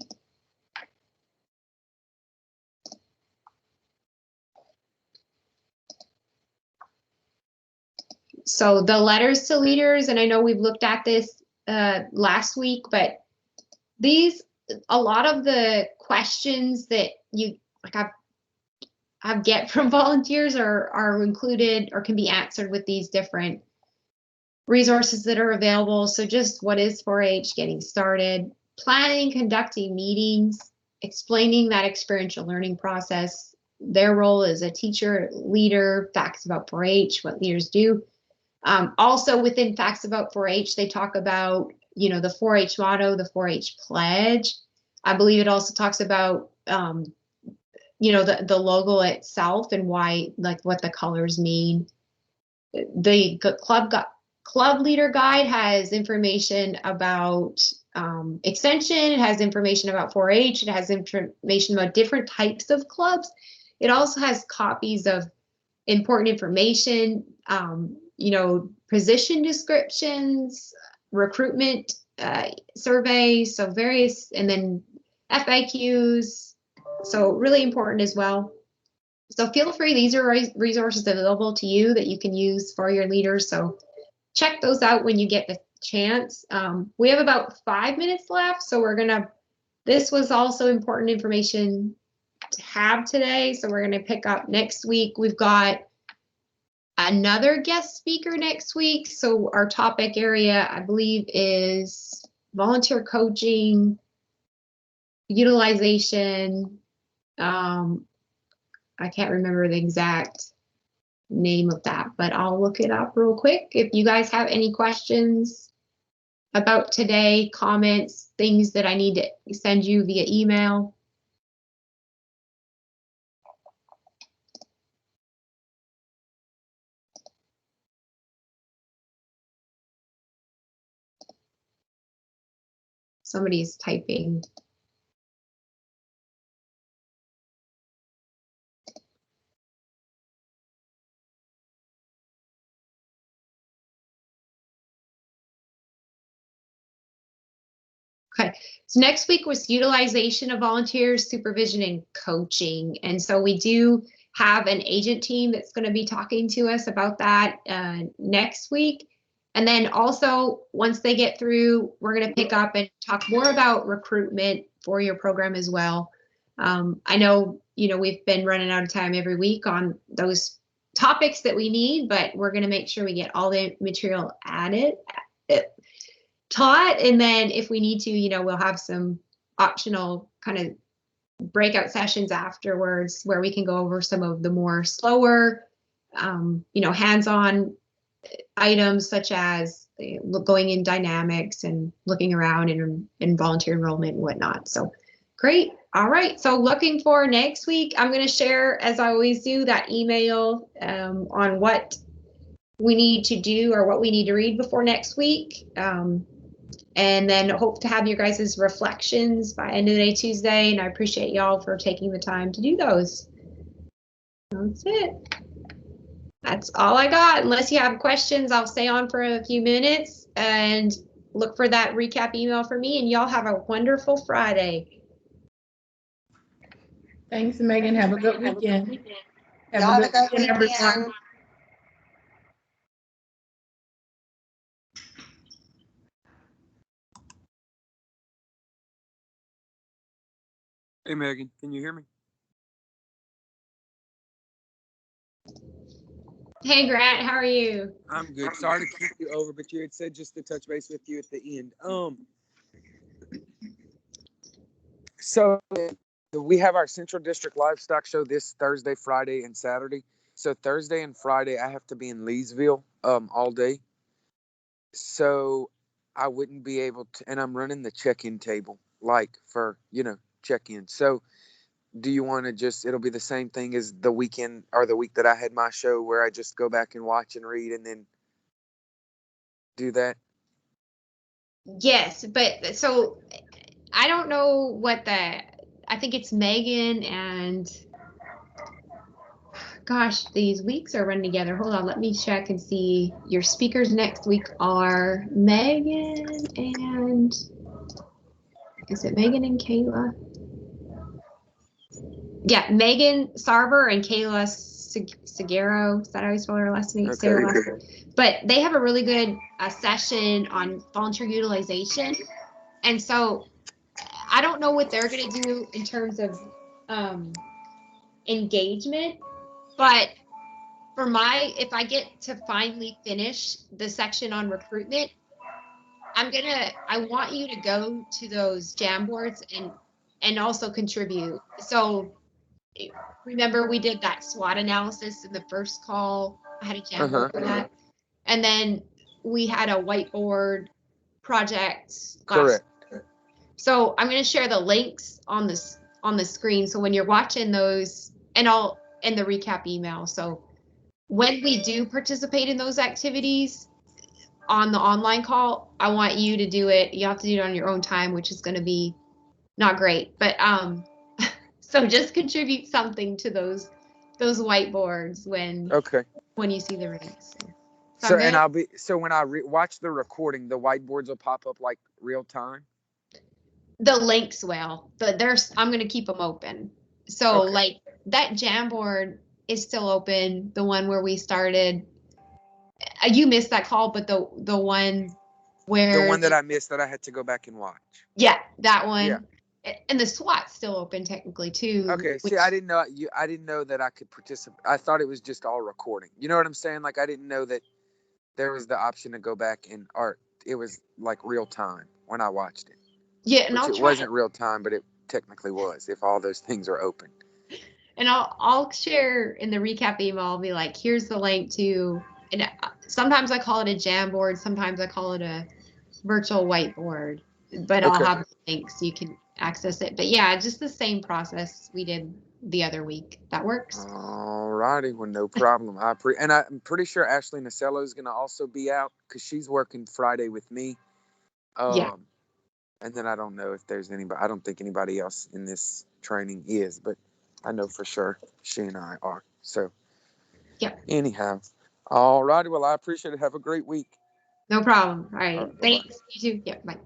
so the letters to leaders, and I know we've looked at this last week, but a lot of the questions that I get from volunteers are included or can be answered with these different resources that are available. So just what is 4-H, getting started, planning, conducting meetings, explaining that experiential learning process, their role as a teacher, leader, facts about 4-H, what leaders do. Also within facts about 4-H, they talk about, the 4-H motto, the 4-H pledge. I believe it also talks about, the logo itself and why, like what the colors mean. The club leader guide has information about extension. It has information about 4-H. It has information about different types of clubs. It also has copies of important information, position descriptions, recruitment surveys, so various, and then FAQs. So really important as well. So feel free, these are resources available to you that you can use for your leaders. So check those out when you get the chance. We have about 5 minutes left, so this was also important information to have today. So we're gonna pick up next week. We've got another guest speaker next week. So our topic area, I believe, is volunteer coaching, utilization. I can't remember the exact name of that, but I'll look it up real quick. If you guys have any questions about today, comments, things that I need to send you via email. Somebody's typing. Okay. So next week was utilization of volunteers, supervision, and coaching. And so we do have an agent team that's going to be talking to us about that next week. And then also, once they get through, we're going to pick up and talk more about recruitment for your program as well. I know, we've been running out of time every week on those topics that we need, but we're going to make sure we get all the material taught. And then if we need to, we'll have some optional kind of breakout sessions afterwards where we can go over some of the more slower, hands-on items such as going in dynamics and looking around in volunteer enrollment and whatnot. So great. All right. So looking for next week, I'm going to share, as I always do, that email on what we need to do or what we need to read before next week. And then hope to have your guys' reflections by end of the day Tuesday. And I appreciate y'all for taking the time to do those. That's it. That's all I got. Unless you have questions, I'll stay on for a few minutes and look for that recap email from me. And y'all have a wonderful Friday. Thanks, Megan. Have a good weekend. Y'all have a good weekend. everyone. Hey, Megan, can you hear me? Hey, Grant, how are you? I'm good. Sorry to keep you over, but you had said just to touch base with you at the end. So we have our Central District Livestock Show this Thursday, Friday, and Saturday. So Thursday and Friday, I have to be in Leesville all day. So I wouldn't be able to, and I'm running the check-in table, for, check-in. So do you want to it'll be the same thing as the weekend or the week that I had my show where I just go back and watch and read and then do that? Yes, but so I don't know I think it's Megan and gosh, these weeks are running together. Hold on, let me check and see. Your speakers next week are Megan and is it Megan and Kayla? Yeah, Megan Sarver and Kayla Seguero. Is that how you spell her last name? Okay. But they have a really good session on volunteer utilization. And so I don't know what they're going to do in terms of engagement, but if I get to finally finish the section on recruitment, I want you to go to those jam boards and also contribute. So remember we did that SWOT analysis in the first call. I had a jam board for that. And then we had a whiteboard project. Correct. So I'm going to share the links on the screen. So when you're watching those, and I'll in the recap email. So when we do participate in those activities on the online call, I want you to do it. You have to do it on your own time, which is going to be not great. But so just contribute something to those whiteboards when you see the links. So and when I watch the recording, the whiteboards will pop up like real time. The links will. I'm going to keep them open. So like that Jamboard is still open. The one where we started. You missed that call, but the one where the one that I missed that I had to go back and watch. Yeah, that one. Yeah. And the SWAT's still open technically too. Okay. See, I didn't know that I could participate. I thought it was just all recording. You know what I'm saying? Like I didn't know that there was the option to go back and it was like real time when I watched it. Yeah, and it wasn't real time, but it technically was if all those things are open. And I'll share in the recap email. I'll be like, here's the link to. And sometimes I call it a Jamboard. Sometimes I call it a virtual whiteboard. But I'll have the links so you can access it. But yeah, just the same process we did the other week. That works. All righty, well, no problem. And I'm pretty sure Ashley Nacello is going to also be out because she's working Friday with me. Yeah. And then I don't know if there's anybody. I don't think anybody else in this training is, but I know for sure she and I are. So, yeah. Anyhow, all righty. Well, I appreciate it. Have a great week. No problem. All right. All right, thanks. You too. Yeah. Bye.